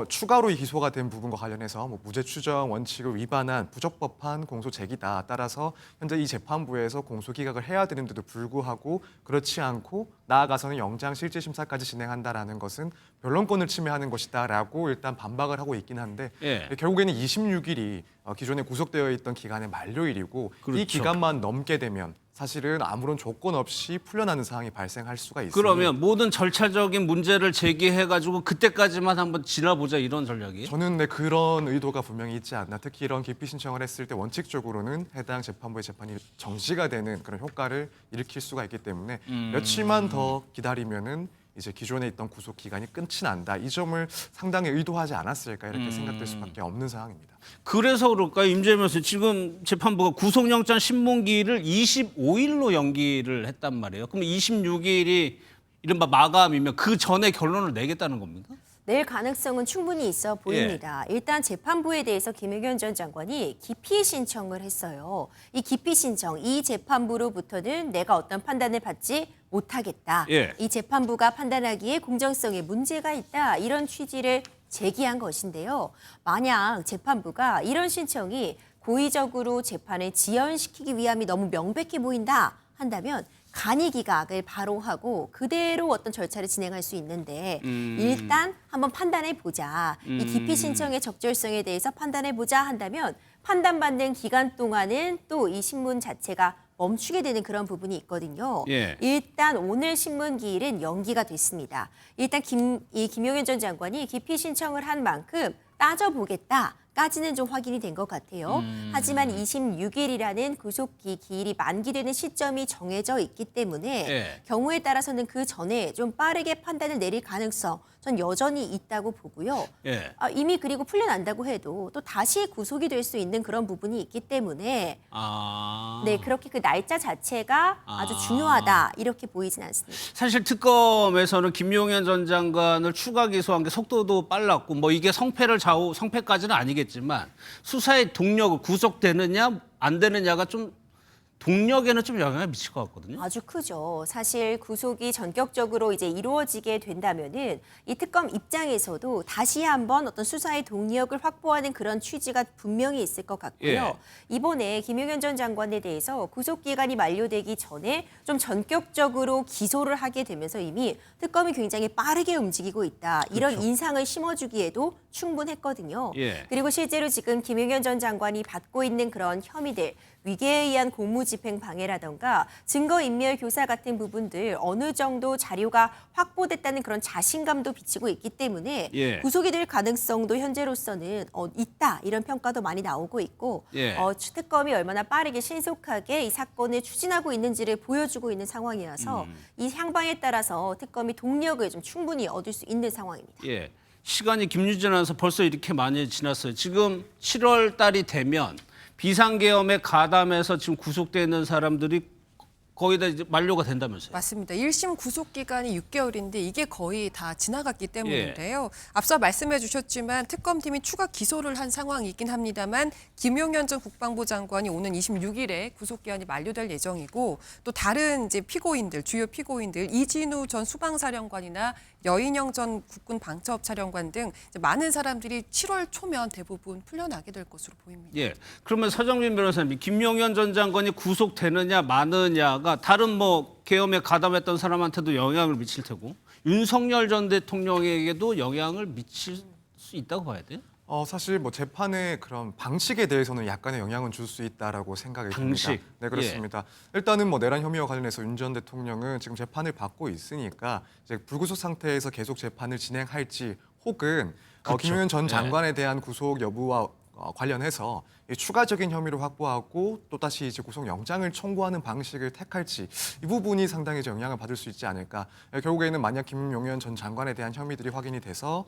추가로 기소가 된 부분과 관련해서 뭐 무죄 추정 원칙을 위반한 부적법한 공소 제기다. 따라서 현재 이 재판부에서 공소 기각을 해야 되는데도 불구하고 그렇지 않고 나아가서는 영장 실질 심사까지 진행한다라는 것은 변론권을 침해하는 것이다라고 일단 반박을 하고 있긴 한데 예. 결국에는 26일이 기존에 구속되어 있던 기간의 만료일이고 그렇죠. 이 기간만 넘게 되면 사실은 아무런 조건 없이 풀려나는 상황이 발생할 수가 있습니다. 그러면 모든 절차적인 문제를 제기해가지고 그때까지만 한번 지나보자 이런 전략이에요? 저는 네, 그런 의도가 분명히 있지 않나. 특히 이런 기피 신청을 했을 때 원칙적으로는 해당 재판부의 재판이 정시가 되는 그런 효과를 일으킬 수가 있기 때문에 며칠만 더 기다리면은 이제 기존에 있던 구속 기간이 끝이 난다. 이 점을 상당히 의도하지 않았을까 이렇게 생각될 수밖에 없는 상황입니다. 그래서 그럴까요? 임재명 씨, 지금 재판부가 구속영장 신문기일을 25일로 연기를 했단 말이에요. 그럼 26일이 이른바 마감이면 그 전에 결론을 내겠다는 겁니까? 낼 가능성은 충분히 있어 보입니다. 일단 재판부에 대해서 김용현 전 장관이 기피 신청을 했어요. 이 기피 신청, 이 재판부로부터는 내가 어떤 판단을 받지 못하겠다. 예. 이 재판부가 판단하기에 공정성에 문제가 있다. 이런 취지를 제기한 것인데요. 만약 재판부가 이런 신청이 고의적으로 재판을 지연시키기 위함이 너무 명백해 보인다 한다면 간이기각을 발효하고 그대로 어떤 절차를 진행할 수 있는데 일단 한번 판단해 보자. 이 기피 신청의 적절성에 대해서 판단해 보자 한다면 판단받는 기간 동안은 또 이 신문 자체가 멈추게 되는 그런 부분이 있거든요. 예. 일단 오늘 신문 기일은 연기가 됐습니다. 일단 김용현 전 장관이 기피 신청을 한 만큼 따져보겠다까지는 좀 확인이 된 것 같아요. 하지만 26일이라는 구속기 기일이 만기되는 시점이 정해져 있기 때문에 예. 경우에 따라서는 그 전에 좀 빠르게 판단을 내릴 가능성 전 여전히 있다고 보고요. 예. 이미 그리고 풀려난다고 해도 또 다시 구속이 될 수 있는 그런 부분이 있기 때문에 네, 그렇게 그 날짜 자체가 아주 중요하다 이렇게 보이진 않습니다. 사실 특검에서는 김용현 전 장관을 추가 기소한 게 속도도 빨랐고 뭐 이게 성패까지는 아니겠지만 수사의 동력을 구속되느냐 안 되느냐가 좀 동력에는 좀 영향을 미칠 것 같거든요. 아주 크죠. 사실 구속이 전격적으로 이제 이루어지게 된다면은 이 특검 입장에서도 다시 한번 어떤 수사의 동력을 확보하는 그런 취지가 분명히 있을 것 같고요. 예. 이번에 김용현 전 장관에 대해서 구속 기간이 만료되기 전에 좀 전격적으로 기소를 하게 되면서 이미 특검이 굉장히 빠르게 움직이고 있다. 이런 그렇죠. 인상을 심어주기에도 충분했거든요. 예. 그리고 실제로 지금 김용현 전 장관이 받고 있는 그런 혐의들 위계에 의한 공무집행 방해라던가 증거인멸 교사 같은 부분들 어느 정도 자료가 확보됐다는 그런 자신감도 비치고 있기 때문에 예. 구속이 될 가능성도 현재로서는 있다 이런 평가도 많이 나오고 있고 예. 특검이 얼마나 빠르게 신속하게 이 사건을 추진하고 있는지를 보여주고 있는 상황이라서 이 향방에 따라서 특검이 동력을 좀 충분히 얻을 수 있는 상황입니다. 예. 시간이 김유진 아나운서 벌써 이렇게 많이 지났어요. 지금 7월 달이 되면 비상계엄에 가담해서 지금 구속되어 있는 사람들이 거의 다 이제 만료가 된다면서요. 맞습니다. 1심 구속 기간이 6개월인데 이게 거의 다 지나갔기 때문인데요. 앞서 말씀해 주셨지만 특검팀이 추가 기소를 한 상황이긴 합니다만 김용현 전 국방부 장관이 오는 26일에 구속 기한이 만료될 예정이고 또 다른 이제 피고인들, 주요 피고인들 이진우 전 수방사령관이나 여인영 전 국군 방첩 사령관 등 이제 많은 사람들이 7월 초면 대부분 풀려나게 될 것으로 보입니다. 예. 그러면 서정민 변호사님, 김용현 전 장관이 구속되느냐 마느냐가 다른 뭐 계엄에 가담했던 사람한테도 영향을 미칠 테고 윤석열 전 대통령에게도 영향을 미칠 수 있다고 봐야 돼요? 사실 뭐 재판의 그런 방식에 대해서는 약간의 영향은 줄 수 있다라고 생각이 방식. 듭니다. 네, 그렇습니다. 일단은 뭐 내란 혐의와 관련해서 윤 전 대통령은 지금 재판을 받고 있으니까 이제 불구속 상태에서 계속 재판을 진행할지 혹은 그렇죠. 김용현 전 예. 장관에 대한 구속 여부와 관련해서 추가적인 혐의를 확보하고 또 다시 이제 구속영장을 청구하는 방식을 택할지 이 부분이 상당히 이제 영향을 받을 수 있지 않을까. 결국에는 만약 김용현 전 장관에 대한 혐의들이 확인이 돼서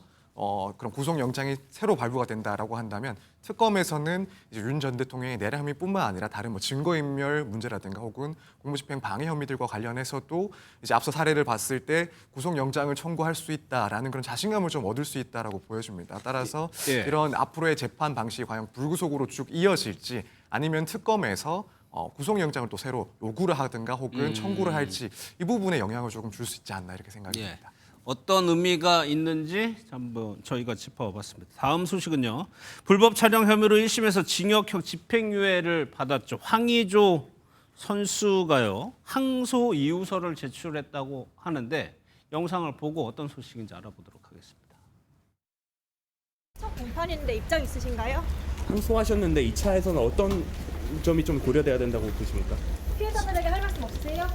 그런 구속영장이 새로 발부가 된다라고 한다면 특검에서는 이제 윤 전 대통령의 내란 혐의뿐만 아니라 다른 뭐 증거인멸 문제라든가 혹은 공무집행 방해 혐의들과 관련해서도 이제 앞서 사례를 봤을 때 구속영장을 청구할 수 있다라는 그런 자신감을 좀 얻을 수 있다라고 보여집니다. 따라서 이런 앞으로의 재판 방식이 과연 불구속으로 쭉 이어질지 아니면 특검에서 구속영장을 또 새로 요구를 하든가 혹은 청구를 할지 이 부분에 영향을 조금 줄 수 있지 않나 이렇게 생각이 듭니다. 어떤 의미가 있는지 한번 저희가 짚어봤습니다. 다음 소식은요. 불법 촬영 혐의로 1심에서 징역형 집행유예를 받았죠. 황의조 선수가요. 항소 이유서를 제출했다고 하는데 영상을 보고 어떤 소식인지 알아보도록 하겠습니다. 첫 공판인데 입장 있으신가요? 항소하셨는데 2차에서는 어떤 점이 좀 고려돼야 된다고 보십니까? 피해자들에게 할 말씀 없으세요?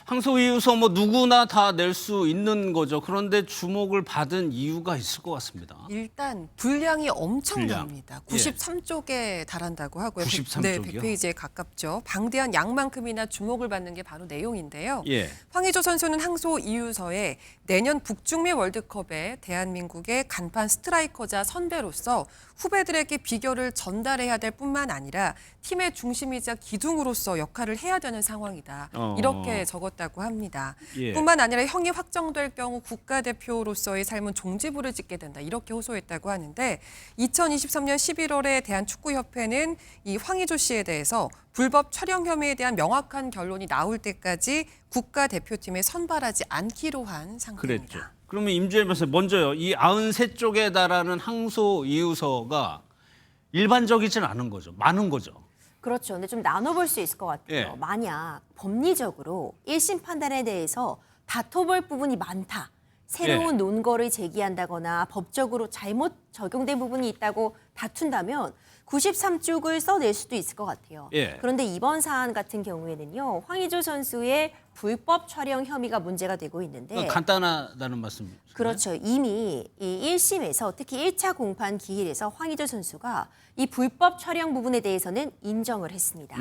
항소 이유서 뭐 누구나 다 낼 수 있는 거죠. 그런데 주목을 받은 이유가 있을 것 같습니다. 일단 분량이 엄청납니다. 분량. 93쪽에 달한다고 하고요. 93 네, 쪽이요? 100페이지에 가깝죠. 방대한 양만큼이나 주목을 받는 게 바로 내용인데요. 예. 황의조 선수는 항소 이유서에 내년 북중미 월드컵에 대한민국의 간판 스트라이커자 선배로서 후배들에게 비결을 전달해야 될 뿐만 아니라 팀의 중심이자 기둥으로서 역할을 해야 되는 상황이다. 이렇게 적었다고 합니다. 예. 뿐만 아니라 형이 확정될 경우 국가대표로서의 삶은 종지부를 찍게 된다. 이렇게 호소했다고 하는데 2023년 11월에 대한축구협회는 이 황의조 씨에 대해서 불법 촬영 혐의에 대한 명확한 결론이 나올 때까지 국가대표팀에 선발하지 않기로 한 상태입니다. 그랬죠. 그러면 임주혜 변호사 먼저요. 이 93쪽에 달하는 항소 이유서가 일반적이진 않은 거죠. 많은 거죠. 그렇죠. 근데 좀 나눠볼 수 있을 것 같아요. 예. 만약 법리적으로 1심 판단에 대해서 다퉈볼 부분이 많다. 새로운 논거를 제기한다거나 법적으로 잘못 적용된 부분이 있다고 다툰다면 93쪽을 써낼 수도 있을 것 같아요. 예. 그런데 이번 사안 같은 경우에는요. 황의조 선수의 불법 촬영 혐의가 문제가 되고 있는데 간단하다는 말씀. 그렇죠. 이미 이 1심에서 특히 1차 공판 기일에서 황의조 선수가 이 불법 촬영 부분에 대해서는 인정을 했습니다.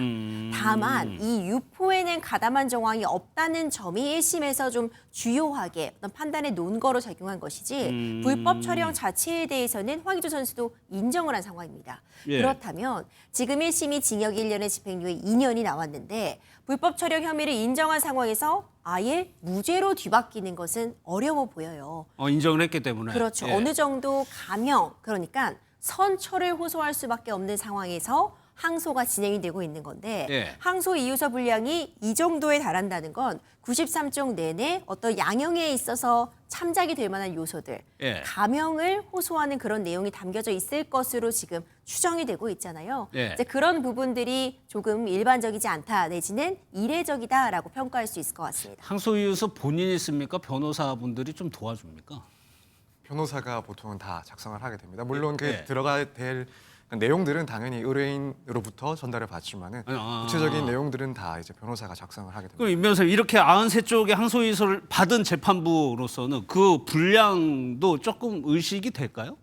다만 이 유포에는 가담한 정황이 없다는 점이 1심에서 좀 주요하게 어떤 판단의 논거로 작용한 것이지 불법 촬영 자체에 대해서는 황의조 선수도 인정을 한 상황입니다. 예. 그렇다면 지금 1심이 징역 1년에 집행유예 2년이 나왔는데 불법 촬영 혐의를 인정한 상황에서 아예 무죄로 뒤바뀌는 것은 어려워 보여요. 인정을 했기 때문에. 그렇죠. 예. 어느 정도 감형, 그러니까 선처를 호소할 수밖에 없는 상황에서 항소가 진행이 되고 있는 건데 예. 항소 이유서 분량이 이 정도에 달한다는 건 93쪽 내내 어떤 양형에 있어서 참작이 될 만한 요소들, 예. 감형을 호소하는 그런 내용이 담겨져 있을 것으로 지금 추정이 되고 있잖아요. 예. 이제 그런 부분들이 조금 일반적이지 않다 내지는 이례적이다라고 평가할 수 있을 것 같습니다. 항소 이유서 본인이 씁니까? 변호사분들이 좀 도와줍니까? 변호사가 보통은 다 작성을 하게 됩니다. 물론 그 들어가야 될 내용들은 당연히 의뢰인으로부터 전달을 받지만은 구체적인 내용들은 다 이제 변호사가 작성을 하게 됩니다. 그럼 임 변호사님 이렇게 93쪽의 항소 이유서를 받은 재판부로서는 그 분량도 조금 의식이 될까요?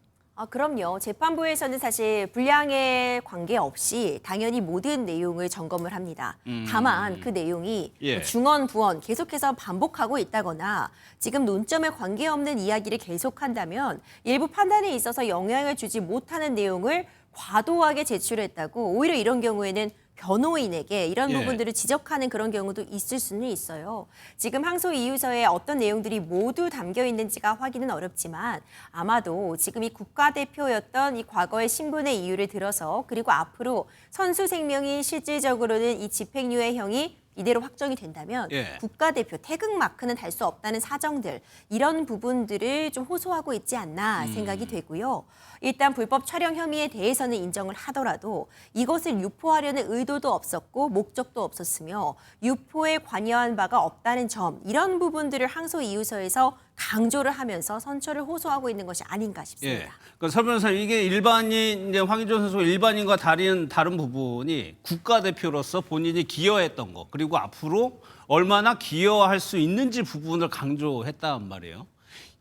그럼요. 재판부에서는 사실 분량에 관계없이 당연히 모든 내용을 점검을 합니다. 다만 그 내용이 중언, 부언 계속해서 반복하고 있다거나 지금 논점에 관계없는 이야기를 계속한다면 일부 판단에 있어서 영향을 주지 못하는 내용을 과도하게 제출했다고 오히려 이런 경우에는 변호인에게 이런 예. 부분들을 지적하는 그런 경우도 있을 수는 있어요. 지금 항소 이유서에 어떤 내용들이 모두 담겨 있는지가 확인은 어렵지만 아마도 지금 이 국가대표였던 이 과거의 신분의 이유를 들어서 그리고 앞으로 선수 생명이 실질적으로는 이 집행유예형이 이대로 확정이 된다면 예. 국가대표 태극 마크는 달 수 없다는 사정들 이런 부분들을 좀 호소하고 있지 않나 생각이 되고요. 일단 불법 촬영 혐의에 대해서는 인정을 하더라도 이것을 유포하려는 의도도 없었고 목적도 없었으며 유포에 관여한 바가 없다는 점 이런 부분들을 항소 이유서에서 강조를 하면서 선처를 호소하고 있는 것이 아닌가 싶습니다. 예. 그러니까 서 변호사님 이게 일반인 이제 황의조 선수가 일반인과 다른 부분이 국가대표로서 본인이 기여했던 거 그리고 앞으로 얼마나 기여할 수 있는지 부분을 강조했단 말이에요.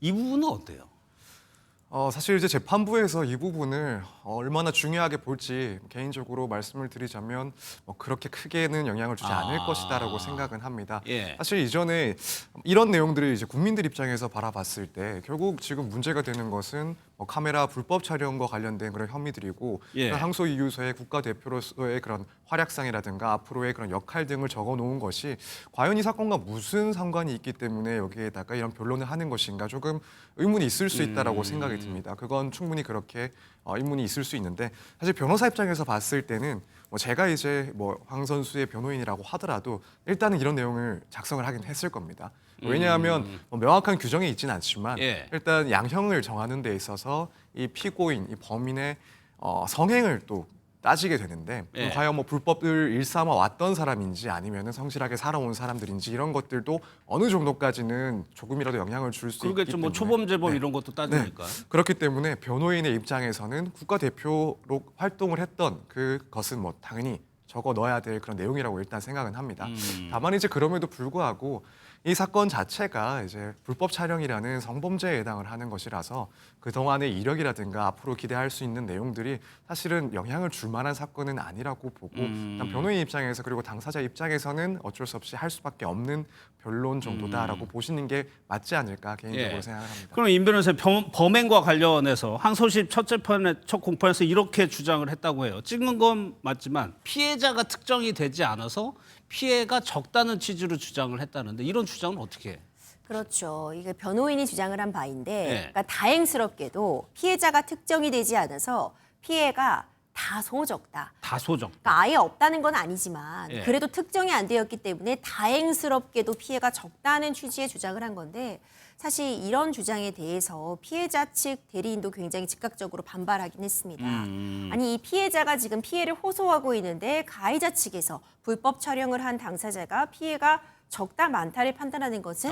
이 부분은 어때요? 사실 이제 재판부에서 이 부분을 얼마나 중요하게 볼지 개인적으로 말씀을 드리자면 그렇게 크게는 영향을 주지 않을 것이다라고 생각은 합니다. 예. 사실 이전에 이런 내용들을 이제 국민들 입장에서 바라봤을 때 결국 지금 문제가 되는 것은 카메라 불법 촬영과 관련된 그런 혐의들이고 예. 항소 이유서에 국가대표로서의 그런 활약상이라든가 앞으로의 그런 역할 등을 적어놓은 것이 과연 이 사건과 무슨 상관이 있기 때문에 여기에다가 이런 변론을 하는 것인가 조금 의문이 있을 수 있다라고 생각이 듭니다. 그건 충분히 그렇게 의문이 있을 수 있는데 사실 변호사 입장에서 봤을 때는 제가 이제 황 선수의 변호인이라고 하더라도 일단은 이런 내용을 작성을 하긴 했을 겁니다. 왜냐하면 명확한 규정이 있지는 않지만 예. 일단 양형을 정하는 데 있어서 이 피고인, 이 범인의 성행을 또 따지게 되는데 예. 과연 불법을 일삼아 왔던 사람인지 아니면 성실하게 살아온 사람들인지 이런 것들도 어느 정도까지는 조금이라도 영향을 줄 수 있기 그러겠죠. 때문에 초범죄법 이런 것도 따지니까. 그렇기 때문에 변호인의 입장에서는 국가대표로 활동을 했던 그것은 당연히 적어 넣어야 될 그런 내용이라고 일단 생각은 합니다. 다만 이제 그럼에도 불구하고 이 사건 자체가 이제 불법 촬영이라는 성범죄에 해당을 하는 것이라서 그동안의 이력이라든가 앞으로 기대할 수 있는 내용들이 사실은 영향을 줄 만한 사건은 아니라고 보고 일단 변호인 입장에서 그리고 당사자 입장에서는 어쩔 수 없이 할 수밖에 없는 변론 정도다라고 보시는 게 맞지 않을까 개인적으로 예. 생각을 합니다. 그럼 임 변호사님 범행과 관련해서 항소심 첫 공판에서 이렇게 주장을 했다고 해요. 찍는 건 맞지만 피해자가 특정이 되지 않아서 피해가 적다는 취지로 주장을 했다는데 이런 주장은 어떻게 해요? 그렇죠. 이게 변호인이 주장을 한 바인데 네. 그러니까 다행스럽게도 피해자가 특정이 되지 않아서 피해가 다소 적다. 다소 적다. 그러니까 아예 없다는 건 아니지만 예. 그래도 특정이 안 되었기 때문에 다행스럽게도 피해가 적다는 취지의 주장을 한 건데 사실 이런 주장에 대해서 피해자 측 대리인도 굉장히 즉각적으로 반발하긴 했습니다. 아니 이 피해자가 지금 피해를 호소하고 있는데 가해자 측에서 불법 촬영을 한 당사자가 피해가 적다 많다를 판단하는 것은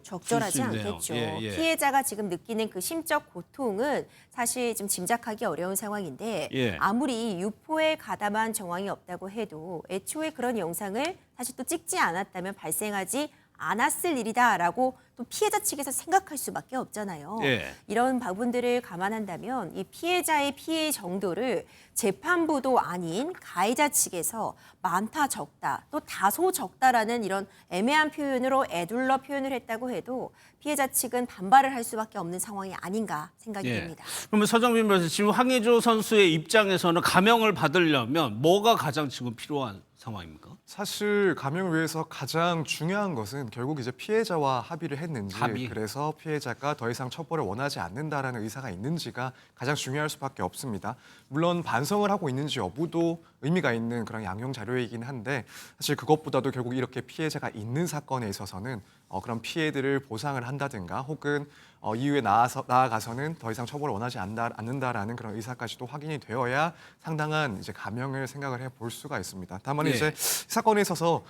적절하지 않겠죠. 예. 피해자가 지금 느끼는 그 심적 고통은 사실 좀 짐작하기 어려운 상황인데 예. 아무리 유포에 가담한 정황이 없다고 해도 애초에 그런 영상을 사실 또 찍지 않았다면 발생하지 않았을 일이다라고 또 피해자 측에서 생각할 수밖에 없잖아요. 예. 이런 부분들을 감안한다면 이 피해자의 피해 정도를 재판부도 아닌 가해자 측에서 많다 적다 또 다소 적다라는 이런 애매한 표현으로 애둘러 표현을 했다고 해도 피해자 측은 반발을 할 수밖에 없는 상황이 아닌가 생각이 됩니다. 그러면 서정민 변호사 지금 황의조 선수의 입장에서는 감형을 받으려면 뭐가 가장 지금 필요한 상황입니까? 사실 감형을 위해서 가장 중요한 것은 결국 이제 피해자와 합의를 했는지 그래서 피해자가 더 이상 처벌을 원하지 않는다라는 의사가 있는지가 가장 중요할 수밖에 없습니다. 물론 반성을 하고 있는지 여부도 의미가 있는 그런 양형 자료이긴 한데 사실 그것보다도 결국 이렇게 피해자가 있는 사건에 있어서는 그런 피해들을 보상을 한다든가 혹은 이후에 나아가서는 더 이상 처벌을 원하지 않는다라는 그런 의사까지도 확인이 되어야 상당한 이제 감형을 생각을 해볼 수가 있습니다. 다만 이제 사건에 있어서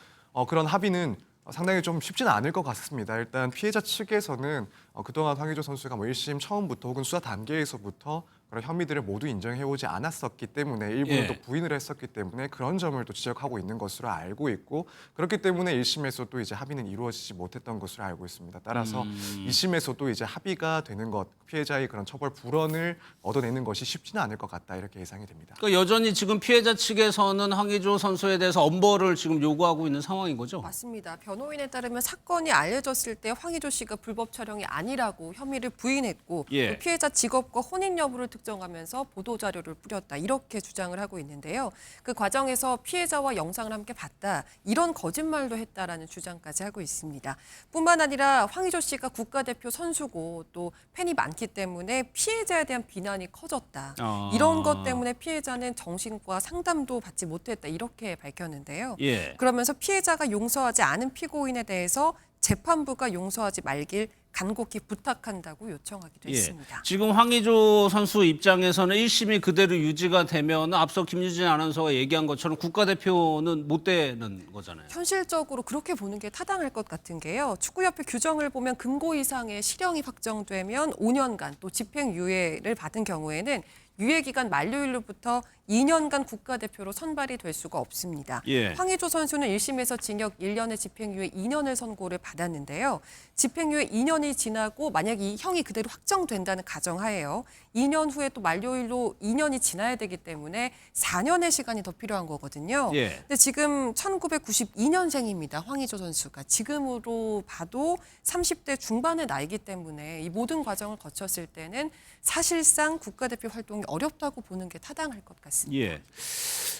그런 합의는 상당히 좀 쉽지는 않을 것 같습니다. 일단 피해자 측에서는 그동안 황의조 선수가 1심 처음부터 혹은 수사 단계에서부터 그런 혐의들을 모두 인정해오지 않았었기 때문에 일부는 또 부인을 했었기 때문에 그런 점을 또 지적하고 있는 것으로 알고 있고 그렇기 때문에 1심에서 또 이제 합의는 이루어지지 못했던 것으로 알고 있습니다. 따라서 2심에서도 이제 합의가 되는 것, 피해자의 그런 처벌 불원을 얻어내는 것이 쉽지는 않을 것 같다 이렇게 예상이 됩니다. 그러니까 여전히 지금 피해자 측에서는 황의조 선수에 대해서 엄벌을 지금 요구하고 있는 상황인 거죠? 맞습니다. 변호인에 따르면 사건이 알려졌을 때 황의조 씨가 불법 촬영이 아니라고 혐의를 부인했고 예. 또 피해자 직업과 혼인 여부를 특정하면서 보도자료를 뿌렸다 이렇게 주장을 하고 있는데요. 그 과정에서 피해자와 영상을 함께 봤다 이런 거짓말도 했다라는 주장까지 하고 있습니다. 뿐만 아니라 황의조 씨가 국가대표 선수고 또 팬이 많기 때문에 피해자에 대한 비난이 커졌다. 이런 것 때문에 피해자는 정신과 상담도 받지 못했다 이렇게 밝혔는데요. 예. 그러면서 피해자가 용서하지 않은 피고인에 대해서 재판부가 용서하지 말길 간곡히 부탁한다고 요청하기도 했습니다. 지금 황의조 선수 입장에서는 1심이 그대로 유지가 되면 앞서 김유진 아나운서가 얘기한 것처럼 국가대표는 못 되는 거잖아요. 현실적으로 그렇게 보는 게 타당할 것 같은 게요. 축구협회 규정을 보면 금고 이상의 실형이 확정되면 5년간 또 집행유예를 받은 경우에는 유예기간 만료일로부터 2년간 국가대표로 선발이 될 수가 없습니다. 예. 황의조 선수는 1심에서 징역 1년에 집행유예 2년을 선고를 받았는데요. 집행유예 2년이 지나고 만약 이 형이 그대로 확정된다는 가정하에요. 2년 후에 또 만료일로 2년이 지나야 되기 때문에 4년의 시간이 더 필요한 거거든요. 예. 근데 지금 1992년생입니다. 황의조 선수가. 지금으로 봐도 30대 중반의 나이기 때문에 이 모든 과정을 거쳤을 때는 사실상 국가대표 활동이 어렵다고 보는 게 타당할 것 같습니다. 예.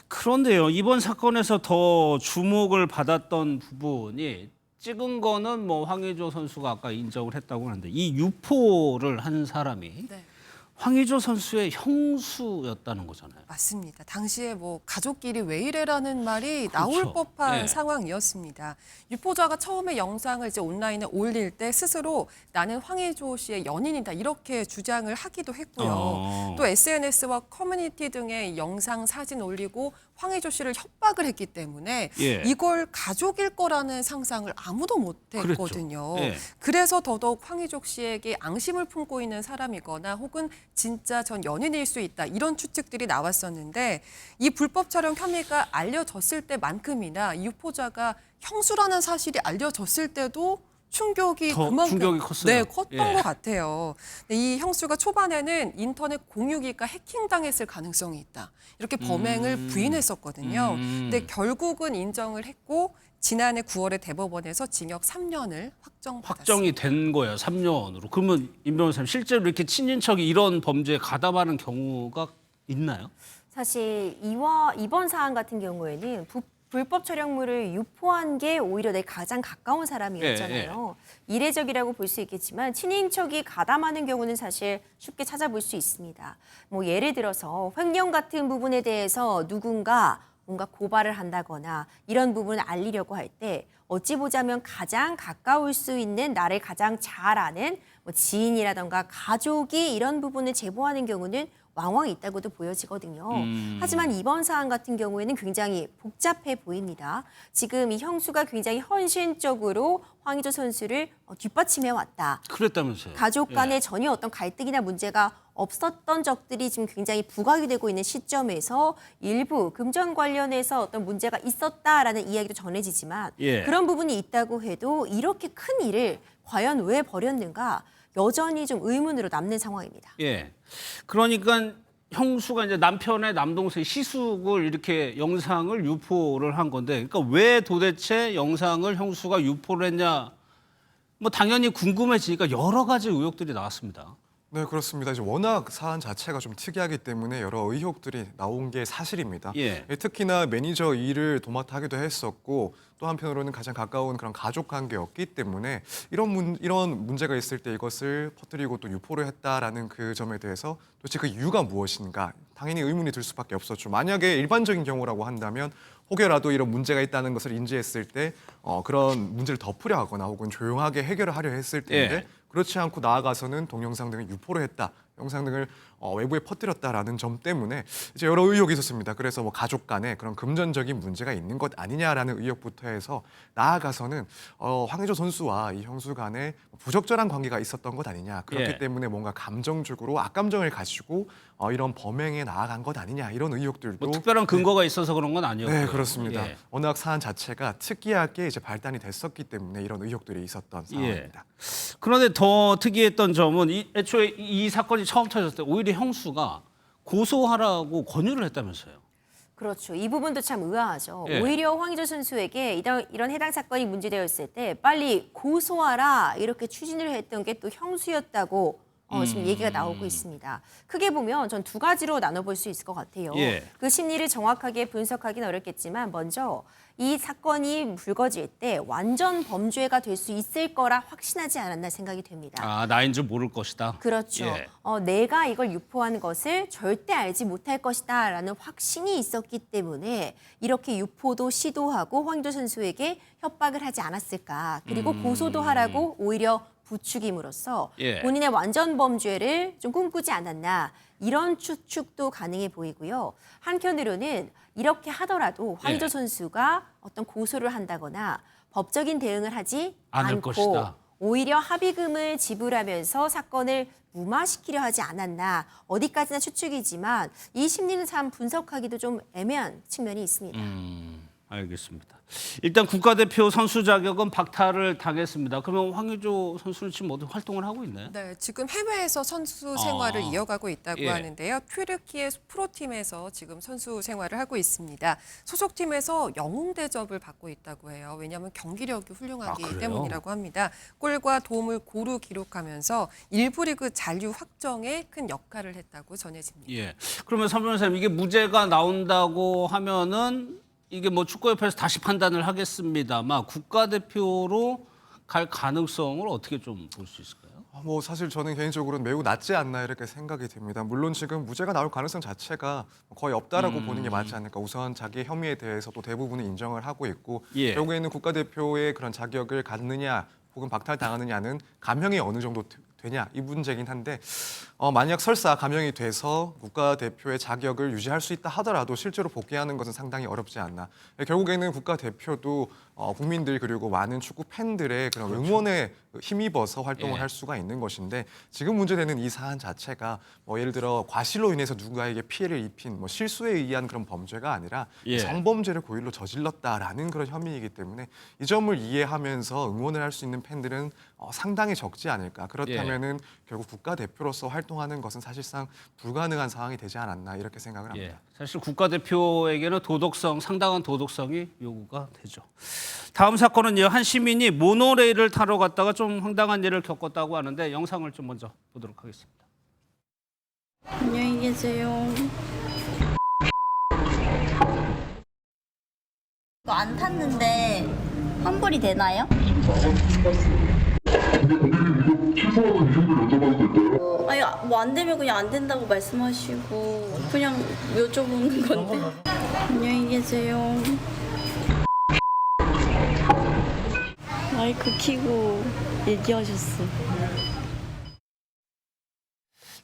그런데요, 이번 사건에서 더 주목을 받았던 부분이 찍은 거는 뭐 황의조 선수가 아까 인정을 했다고 하는데 이 유포를 한 사람이 네. 황의조 선수의 형수였다는 거잖아요. 맞습니다. 당시에 뭐 가족끼리 왜 이래라는 말이 나올 그렇죠. 법한 네. 상황이었습니다. 유포자가 처음에 영상을 이제 온라인에 올릴 때 스스로 나는 황의조 씨의 연인이다 이렇게 주장을 하기도 했고요. 또 SNS와 커뮤니티 등의 영상, 사진 올리고 황의조 씨를 협박을 했기 때문에 예. 이걸 가족일 거라는 상상을 아무도 못했거든요. 그랬죠. 예. 그래서 더더욱 황의조 씨에게 앙심을 품고 있는 사람이거나 혹은 진짜 전 연인일 수 있다 이런 추측들이 나왔었는데 이 불법 촬영 혐의가 알려졌을 때만큼이나 이 유포자가 형수라는 사실이 알려졌을 때도 충격이 더 그만큼 충격이 컸어요. 네, 컸던 예. 것 같아요. 이 형수가 초반에는 인터넷 공유기가 해킹당했을 가능성이 있다. 이렇게 범행을 부인했었거든요. 근데 결국은 인정을 했고 지난해 9월에 대법원에서 징역 3년을 확정받았습니다. 확정이 된 거예요, 3년으로. 그러면 임 변호사님 실제로 이렇게 친인척이 이런 범죄에 가담하는 경우가 있나요? 사실 이번 사안 같은 경우에는 불법 촬영물을 유포한 게 오히려 내 가장 가까운 사람이었잖아요. 이례적이라고 볼 수 있겠지만 친인척이 가담하는 경우는 사실 쉽게 찾아볼 수 있습니다. 뭐 예를 들어서 횡령 같은 부분에 대해서 누군가 뭔가 고발을 한다거나 이런 부분을 알리려고 할 때 어찌 보자면 가장 가까울 수 있는 나를 가장 잘 아는 뭐 지인이라던가 가족이 이런 부분을 제보하는 경우는 왕왕 있다고도 보여지거든요. 하지만 이번 사안 같은 경우에는 굉장히 복잡해 보입니다. 지금 이 형수가 굉장히 헌신적으로 황의조 선수를 뒷받침해 왔다. 그랬다면서요. 가족 간에 예. 전혀 어떤 갈등이나 문제가 없었던 적들이 지금 굉장히 부각이 되고 있는 시점에서 일부 금전 관련해서 어떤 문제가 있었다라는 이야기도 전해지지만 예. 그런 부분이 있다고 해도 이렇게 큰 일을 과연 왜 벌였는가 여전히 좀 의문으로 남는 상황입니다. 예. 그러니까 형수가 이제 남편의 남동생 시숙을 이렇게 영상을 유포를 한 건데, 그러니까 왜 도대체 영상을 형수가 유포를 했냐? 뭐 당연히 궁금해지니까 여러 가지 의혹들이 나왔습니다. 네, 그렇습니다. 이제 워낙 사안 자체가 좀 특이하기 때문에 여러 의혹들이 나온 게 사실입니다. 예. 특히나 매니저 일을 도맡아 하기도 했었고 또 한편으로는 가장 가까운 그런 가족 관계였기 때문에 이런 문제가 있을 때 이것을 퍼뜨리고 또 유포를 했다라는 그 점에 대해서 도대체 그 이유가 무엇인가 당연히 의문이 들 수밖에 없었죠. 만약에 일반적인 경우라고 한다면 혹여라도 이런 문제가 있다는 것을 인지했을 때 그런 문제를 덮으려 하거나 혹은 조용하게 해결을 하려 했을 텐데 예. 그렇지 않고 나아가서는 동영상 등을 유포를 했다. 영상 등을 외부에 퍼뜨렸다라는 점 때문에 이제 여러 의혹이 있었습니다. 그래서 뭐 가족 간에 그런 금전적인 문제가 있는 것 아니냐라는 의혹부터 해서 나아가서는 황의조 선수와 이 형수 간에 부적절한 관계가 있었던 것 아니냐. 그렇기 예. 때문에 뭔가 감정적으로 악감정을 가지고 이런 범행에 나아간 것 아니냐 이런 의혹들도 뭐 특별한 근거가 있어서 그런 건 아니었고요. 네, 그렇습니다. 예. 워낙 사안 자체가 특이하게 이제 발단이 됐었기 때문에 이런 의혹들이 있었던 상황입니다. 그런데 더 특이했던 점은 애초에 이 사건이 처음 터졌을 때 오히려 형수가 고소하라고 권유를 했다면서요. 그렇죠. 이 부분도 참 의아하죠. 예. 오히려 황의조 선수에게 이런 해당 사건이 문제되었을 때 빨리 고소하라 이렇게 추진을 했던 게 또 형수였다고 지금 얘기가 나오고 있습니다. 크게 보면 전 두 가지로 나눠볼 수 있을 것 같아요. 예. 그 심리를 정확하게 분석하기는 어렵겠지만 먼저 이 사건이 불거질 때 완전 범죄가 될 수 있을 거라 확신하지 않았나 생각이 됩니다. 아, 나인 줄 모를 것이다. 그렇죠. 예. 내가 이걸 유포하는 것을 절대 알지 못할 것이다 라는 확신이 있었기 때문에 이렇게 유포도 시도하고 황희조 선수에게 협박을 하지 않았을까. 그리고 고소도 하라고 오히려 부추김으로써 예. 본인의 완전 범죄를 좀 꿈꾸지 않았나. 이런 추측도 가능해 보이고요. 한편으로는 이렇게 하더라도 황희조 예. 선수가 어떤 고소를 한다거나 법적인 대응을 하지 않을 않고 것이다. 오히려 합의금을 지불하면서 사건을 무마시키려 하지 않았나. 어디까지나 추측이지만 이 심리는 참 분석하기도 좀 애매한 측면이 있습니다. 알겠습니다. 일단 국가대표 선수 자격은 박탈을 당했습니다. 그러면 황의조 선수는 지금 어디 활동을 하고 있나요? 네, 지금 해외에서 선수 생활을 이어가고 있다고 예. 하는데요. 튀르키예 프로팀에서 지금 선수 생활을 하고 있습니다. 소속팀에서 영웅 대접을 받고 있다고 해요. 왜냐하면 경기력이 훌륭하기 그래요? 때문이라고 합니다. 골과 도움을 고루 기록하면서 일부 리그 잔류 확정에 큰 역할을 했다고 전해집니다. 예. 그러면 선 변호사님, 이게 무죄가 나온다고 하면은 이게 뭐 축구협회에서 다시 판단을 하겠습니다만 국가대표로 갈 가능성을 어떻게 좀 볼 수 있을까요? 뭐 사실 저는 개인적으로는 매우 낮지 않나 이렇게 생각이 됩니다. 물론 지금 무죄가 나올 가능성 자체가 거의 없다라고 보는 게 맞지 않을까. 우선 자기의 혐의에 대해서도 대부분은 인정을 하고 있고 예. 결국에는 국가대표의 그런 자격을 갖느냐 혹은 박탈당하느냐는 감형이 어느 정도 되냐 이 문제긴 한데 만약 설사 감형이 돼서 국가대표의 자격을 유지할 수 있다 하더라도 실제로 복귀하는 것은 상당히 어렵지 않나. 결국에는 국가대표도 국민들 그리고 많은 축구 팬들의 그런 응원에 힘입어서 활동을 예. 할 수가 있는 것인데 지금 문제되는 이 사안 자체가 뭐 예를 들어 과실로 인해서 누군가에게 피해를 입힌 뭐 실수에 의한 그런 범죄가 아니라 예. 성범죄를 고의로 저질렀다라는 그런 혐의이기 때문에 이 점을 이해하면서 응원을 할 수 있는 팬들은 상당히 적지 않을까. 그렇다면은 결국 국가대표로서 활동하는 것은 사실상 불가능한 상황이 되지 않았나 이렇게 생각을 합니다. 예. 사실 국가대표에게는 상당한 도덕성이 요구가 되죠. 다음 사건은요, 한 시민이 모노레일을 타러 갔다가 좀 황당한 일을 겪었다고 하는데 영상을 좀 먼저 보도록 하겠습니다. 안녕히 계세요. 이거 안 탔는데 환불이 되나요? 아니 뭐 안 되면 그냥 안 된다고 말씀하시고 그냥 여쭤보는 건데. 안녕히 계세요. 마이크 켜고 얘기하셨어.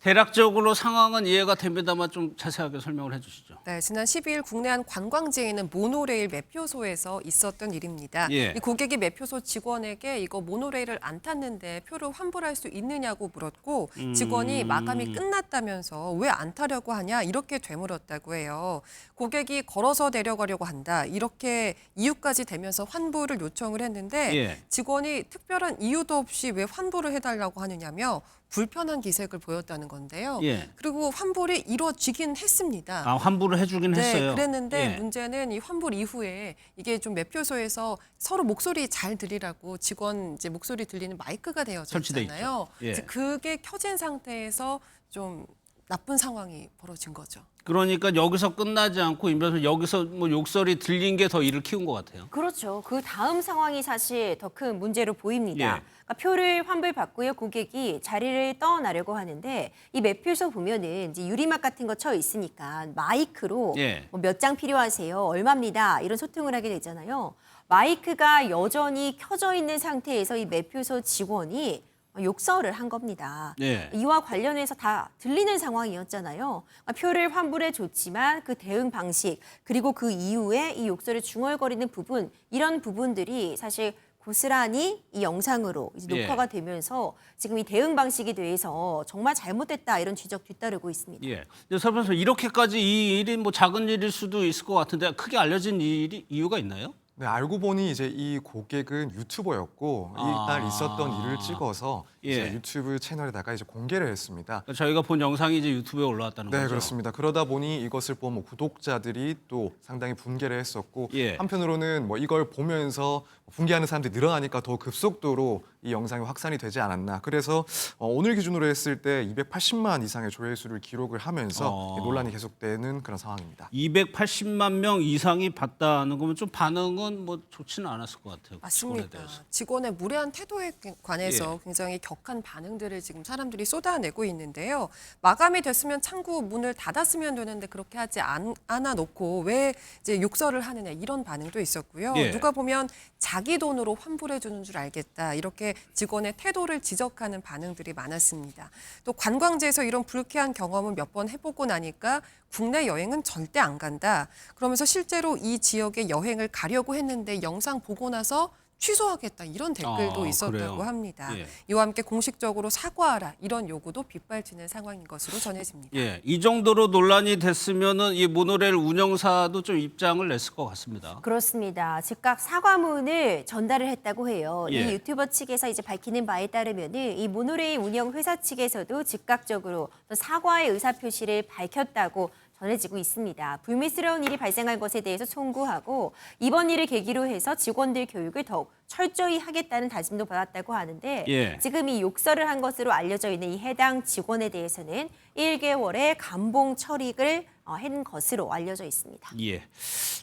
대략적으로 상황은 이해가 됩니다만 좀 자세하게 설명을 해주시죠. 네, 지난 12일 국내 한 관광지에 있는 모노레일 매표소에서 있었던 일입니다. 예. 이 고객이 매표소 직원에게 이거 모노레일을 안 탔는데 표를 환불할 수 있느냐고 물었고 직원이 마감이 끝났다면서 왜 안 타려고 하냐 이렇게 되물었다고 해요. 고객이 걸어서 내려가려고 한다 이렇게 이유까지 대면서 환불을 요청을 했는데 예. 직원이 특별한 이유도 없이 왜 환불을 해달라고 하느냐며 불편한 기색을 보였다는 건데요. 예. 그리고 환불이 이루어지긴 했습니다. 아, 환불을 해주긴 네, 했어요. 그랬는데 예. 문제는 이 환불 이후에 이게 좀 매표소에서 서로 목소리 잘 들리라고 직원 이제 목소리 들리는 마이크가 되어져 설치돼 있잖아요. 있죠. 예. 이제 그게 켜진 상태에서 좀 나쁜 상황이 벌어진 거죠. 그러니까 여기서 끝나지 않고 임변호사 여기서 뭐 욕설이 들린 게 더 일을 키운 것 같아요. 그렇죠. 그 다음 상황이 사실 더 큰 문제로 보입니다. 예. 그러니까 표를 환불받고요. 고객이 자리를 떠나려고 하는데 이 매표소 보면은 이제 유리막 같은 거 쳐 있으니까 마이크로 예. 뭐 몇 장 필요하세요? 얼마입니다. 이런 소통을 하게 되잖아요. 마이크가 여전히 켜져 있는 상태에서 이 매표소 직원이 욕설을 한 겁니다. 예. 이와 관련해서 다 들리는 상황이었잖아요. 그러니까 표를 환불해 줬지만 그 대응 방식 그리고 그 이후에 이 욕설을 중얼거리는 부분 이런 부분들이 사실 고스란히 이 영상으로 이제 예. 녹화가 되면서 지금 이 대응 방식에 대해서 정말 잘못됐다 이런 지적 뒤따르고 있습니다. 예. 설명서 이렇게까지 이 일이 뭐 작은 일일 수도 있을 것 같은데 크게 알려진 이유가 있나요? 네, 알고 보니 이제 이 고객은 유튜버였고 이날 있었던 일을 찍어서 이제 예. 유튜브 채널에다가 이제 공개를 했습니다. 저희가 본 영상이 이제 유튜브에 올라왔다는 네, 거죠? 그렇습니다. 그러다 보니 이것을 본 뭐 구독자들이 또 상당히 분개를 했었고 예. 한편으로는 뭐 이걸 보면서 분개하는 사람들이 늘어나니까 더 급속도로 이 영상이 확산이 되지 않았나. 그래서 오늘 기준으로 했을 때 280만 이상의 조회수를 기록을 하면서 논란이 계속되는 그런 상황입니다. 280만 명 이상이 봤다는 거면 좀 반응은 뭐 좋지는 않았을 것 같아요. 맞습니다. 직원의 무례한 태도에 관해서 굉장히 격한 반응들을 지금 사람들이 쏟아내고 있는데요. 마감이 됐으면 창구 문을 닫았으면 되는데 그렇게 하지 않아 놓고 왜 이제 욕설을 하느냐 이런 반응도 있었고요. 누가 보면 자기 돈으로 환불해 주는 줄 알겠다. 이렇게 직원의 태도를 지적하는 반응들이 많았습니다. 또 관광지에서 이런 불쾌한 경험을 몇 번 해보고 나니까 국내 여행은 절대 안 간다. 그러면서 실제로 이 지역에 여행을 가려고 했는데 영상 보고 나서 취소하겠다 이런 댓글도 있었다고 그래요? 합니다. 이와 함께 공식적으로 사과하라 이런 요구도 빗발치는 상황인 것으로 전해집니다. 이 정도로 논란이 됐으면은 이 모노레일 운영사도 좀 입장을 냈을 것 같습니다. 그렇습니다. 즉각 사과문을 전달을 했다고 해요. 이 유튜버 측에서 이제 밝히는 바에 따르면은 이 모노레일 운영 회사 측에서도 즉각적으로 사과의 의사 표시를 밝혔다고 전해지고 있습니다. 불미스러운 일이 발생한 것에 대해서 송구하고 이번 일을 계기로 해서 직원들 교육을 더욱 철저히 하겠다는 다짐도 받았다고 하는데 지금 이 욕설을 한 것으로 알려져 있는 이 해당 직원에 대해서는 1개월의 감봉 처리를 한 것으로 알려져 있습니다.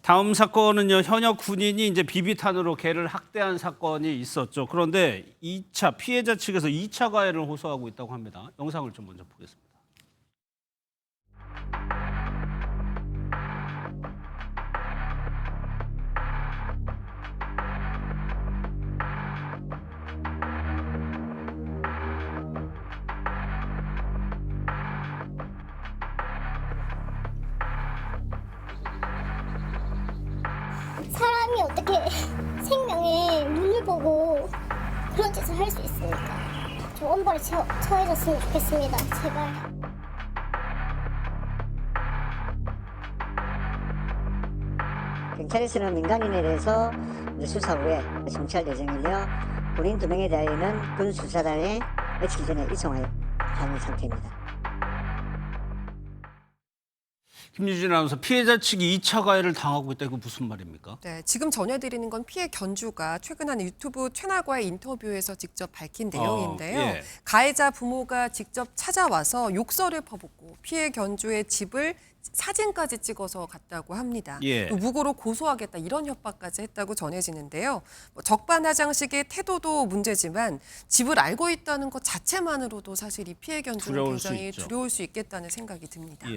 다음 사건은요. 현역 군인이 이제 비비탄으로 개를 학대한 사건이 있었죠. 그런데 2차 피해자 측에서 2차 가해를 호소하고 있다고 합니다. 영상을 좀 먼저 보겠습니다. 사람이 어떻게 생명의 눈을 보고 그런 짓을 할 수 있습니까? 좀 엄벌에 처해졌으면 좋겠습니다. 제발. 경찰에서는 민간인에 대해서 수사 후에 정찰 예정이며 군인 2명에 대하여는 군 수사단에 며칠 전에 이송한 상태입니다. 김유진 아나운서, 피해자 측이 2차 가해를 당하고 있다. 이거 무슨 말입니까? 네, 지금 전해드리는 건 피해 견주가 최근 한 유튜브 채널과의 인터뷰에서 직접 밝힌 내용인데요. 가해자 부모가 직접 찾아와서 욕설을 퍼붓고 피해 견주의 집을 사진까지 찍어서 갔다고 합니다. 또 무고로 고소하겠다 이런 협박까지 했다고 전해지는데요. 적반하장식의 태도도 문제지만 집을 알고 있다는 것 자체만으로도 사실 이 피해 견주는 굉장히 두려울 수 있겠다는 생각이 듭니다.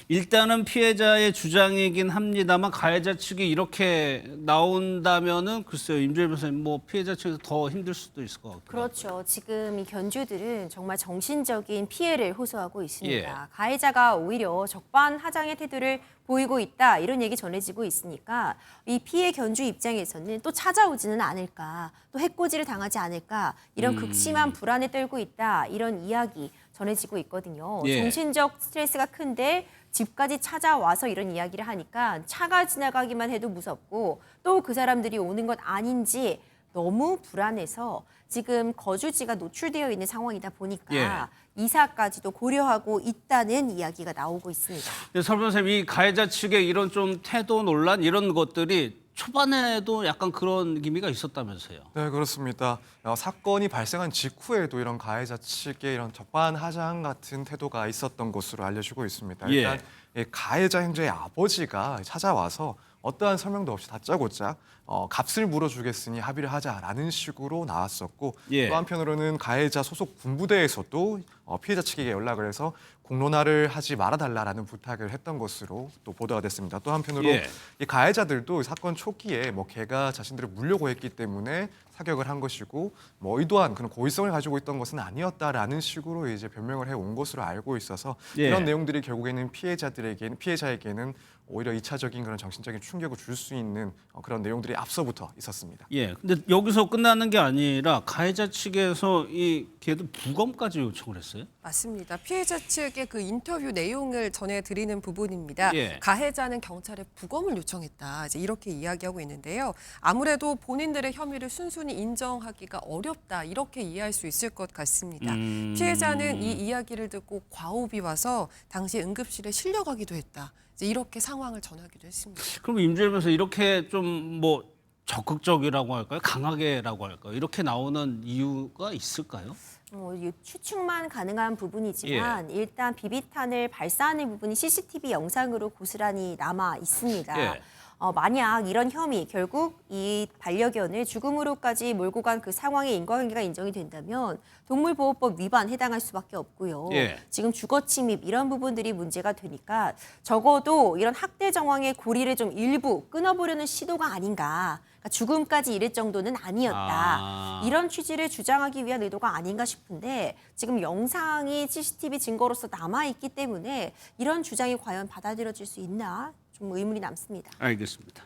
일단은 피해자의 주장이긴 합니다만 가해자 측이 이렇게 나온다면은 글쎄요, 임주일 변호사님, 뭐 피해자 측에서 더 힘들 수도 있을 것 같고요. 그렇죠. 지금 이 견주들은 정말 정신적인 피해를 호소하고 있습니다. 가해자가 오히려 적반하장의 태도를 보이고 있다 이런 얘기 전해지고 있으니까 이 피해 견주 입장에서는 또 찾아오지는 않을까, 또 해코지를 당하지 않을까 이런 극심한 불안에 떨고 있다 이런 이야기 전해지고 있거든요. 정신적 스트레스가 큰데 집까지 찾아와서 이런 이야기를 하니까 차가 지나가기만 해도 무섭고 또 그 사람들이 오는 것 아닌지 너무 불안해서 지금 거주지가 노출되어 있는 상황이다 보니까 이사까지도 고려하고 있다는 이야기가 나오고 있습니다. 설 변호사님, 이 가해자 측의 이런 좀 태도 논란 이런 것들이 초반에도 약간 그런 기미가 있었다면서요? 네, 그렇습니다. 사건이 발생한 직후에도 이런 가해자 측의 이런 적반하장 같은 태도가 있었던 것으로 알려지고 있습니다. 일단 가해자 형제의 아버지가 찾아와서 어떠한 설명도 없이 다짜고짜 값을 물어주겠으니 합의를 하자라는 식으로 나왔었고 또 한편으로는 가해자 소속 군부대에서도 피해자 측에게 연락을 해서 공론화를 하지 말아달라라는 부탁을 했던 것으로 또 보도가 됐습니다. 또 한편으로 이 가해자들도 사건 초기에 뭐 걔가 자신들을 물려고 했기 때문에 사격을 한 것이고 뭐 의도한 그런 고의성을 가지고 있던 것은 아니었다라는 식으로 이제 변명을 해온 것으로 알고 있어서 이런 내용들이 결국에는 피해자에게는 오히려 2차적인 그런 정신적인 충격을 줄 수 있는 그런 내용들이 앞서부터 있었습니다. 근데 여기서 끝나는 게 아니라 가해자 측에서 이 걔도 부검까지 요청을 했어요? 맞습니다. 피해자 측의 그 인터뷰 내용을 전해드리는 부분입니다. 가해자는 경찰에 부검을 요청했다. 이제 이렇게 이야기하고 있는데요. 아무래도 본인들의 혐의를 순순히 인정하기가 어렵다. 이렇게 이해할 수 있을 것 같습니다. 피해자는 이 이야기를 듣고 과호흡이 와서 당시 응급실에 실려가기도 했다. 이제 이렇게 상황을 전하기도 했습니다. 그럼 임주일 변호사, 이렇게 좀 뭐 적극적이라고 할까요? 강하게라고 할까요? 이렇게 나오는 이유가 있을까요? 이 추측만 가능한 부분이지만 일단 비비탄을 발사하는 부분이 CCTV 영상으로 고스란히 남아 있습니다. 예. 만약 이런 혐의, 결국 이 반려견을 죽음으로까지 몰고 간 그 상황의 인과관계가 인정이 된다면 동물보호법 위반 해당할 수밖에 없고요. 예. 지금 주거 침입 이런 부분들이 문제가 되니까 적어도 이런 학대 정황의 고리를 좀 일부 끊어보려는 시도가 아닌가. 그러니까 죽음까지 이를 정도는 아니었다. 이런 취지를 주장하기 위한 의도가 아닌가 싶은데 지금 영상이 CCTV 증거로서 남아있기 때문에 이런 주장이 과연 받아들여질 수 있나 좀 의문이 남습니다. 알겠습니다.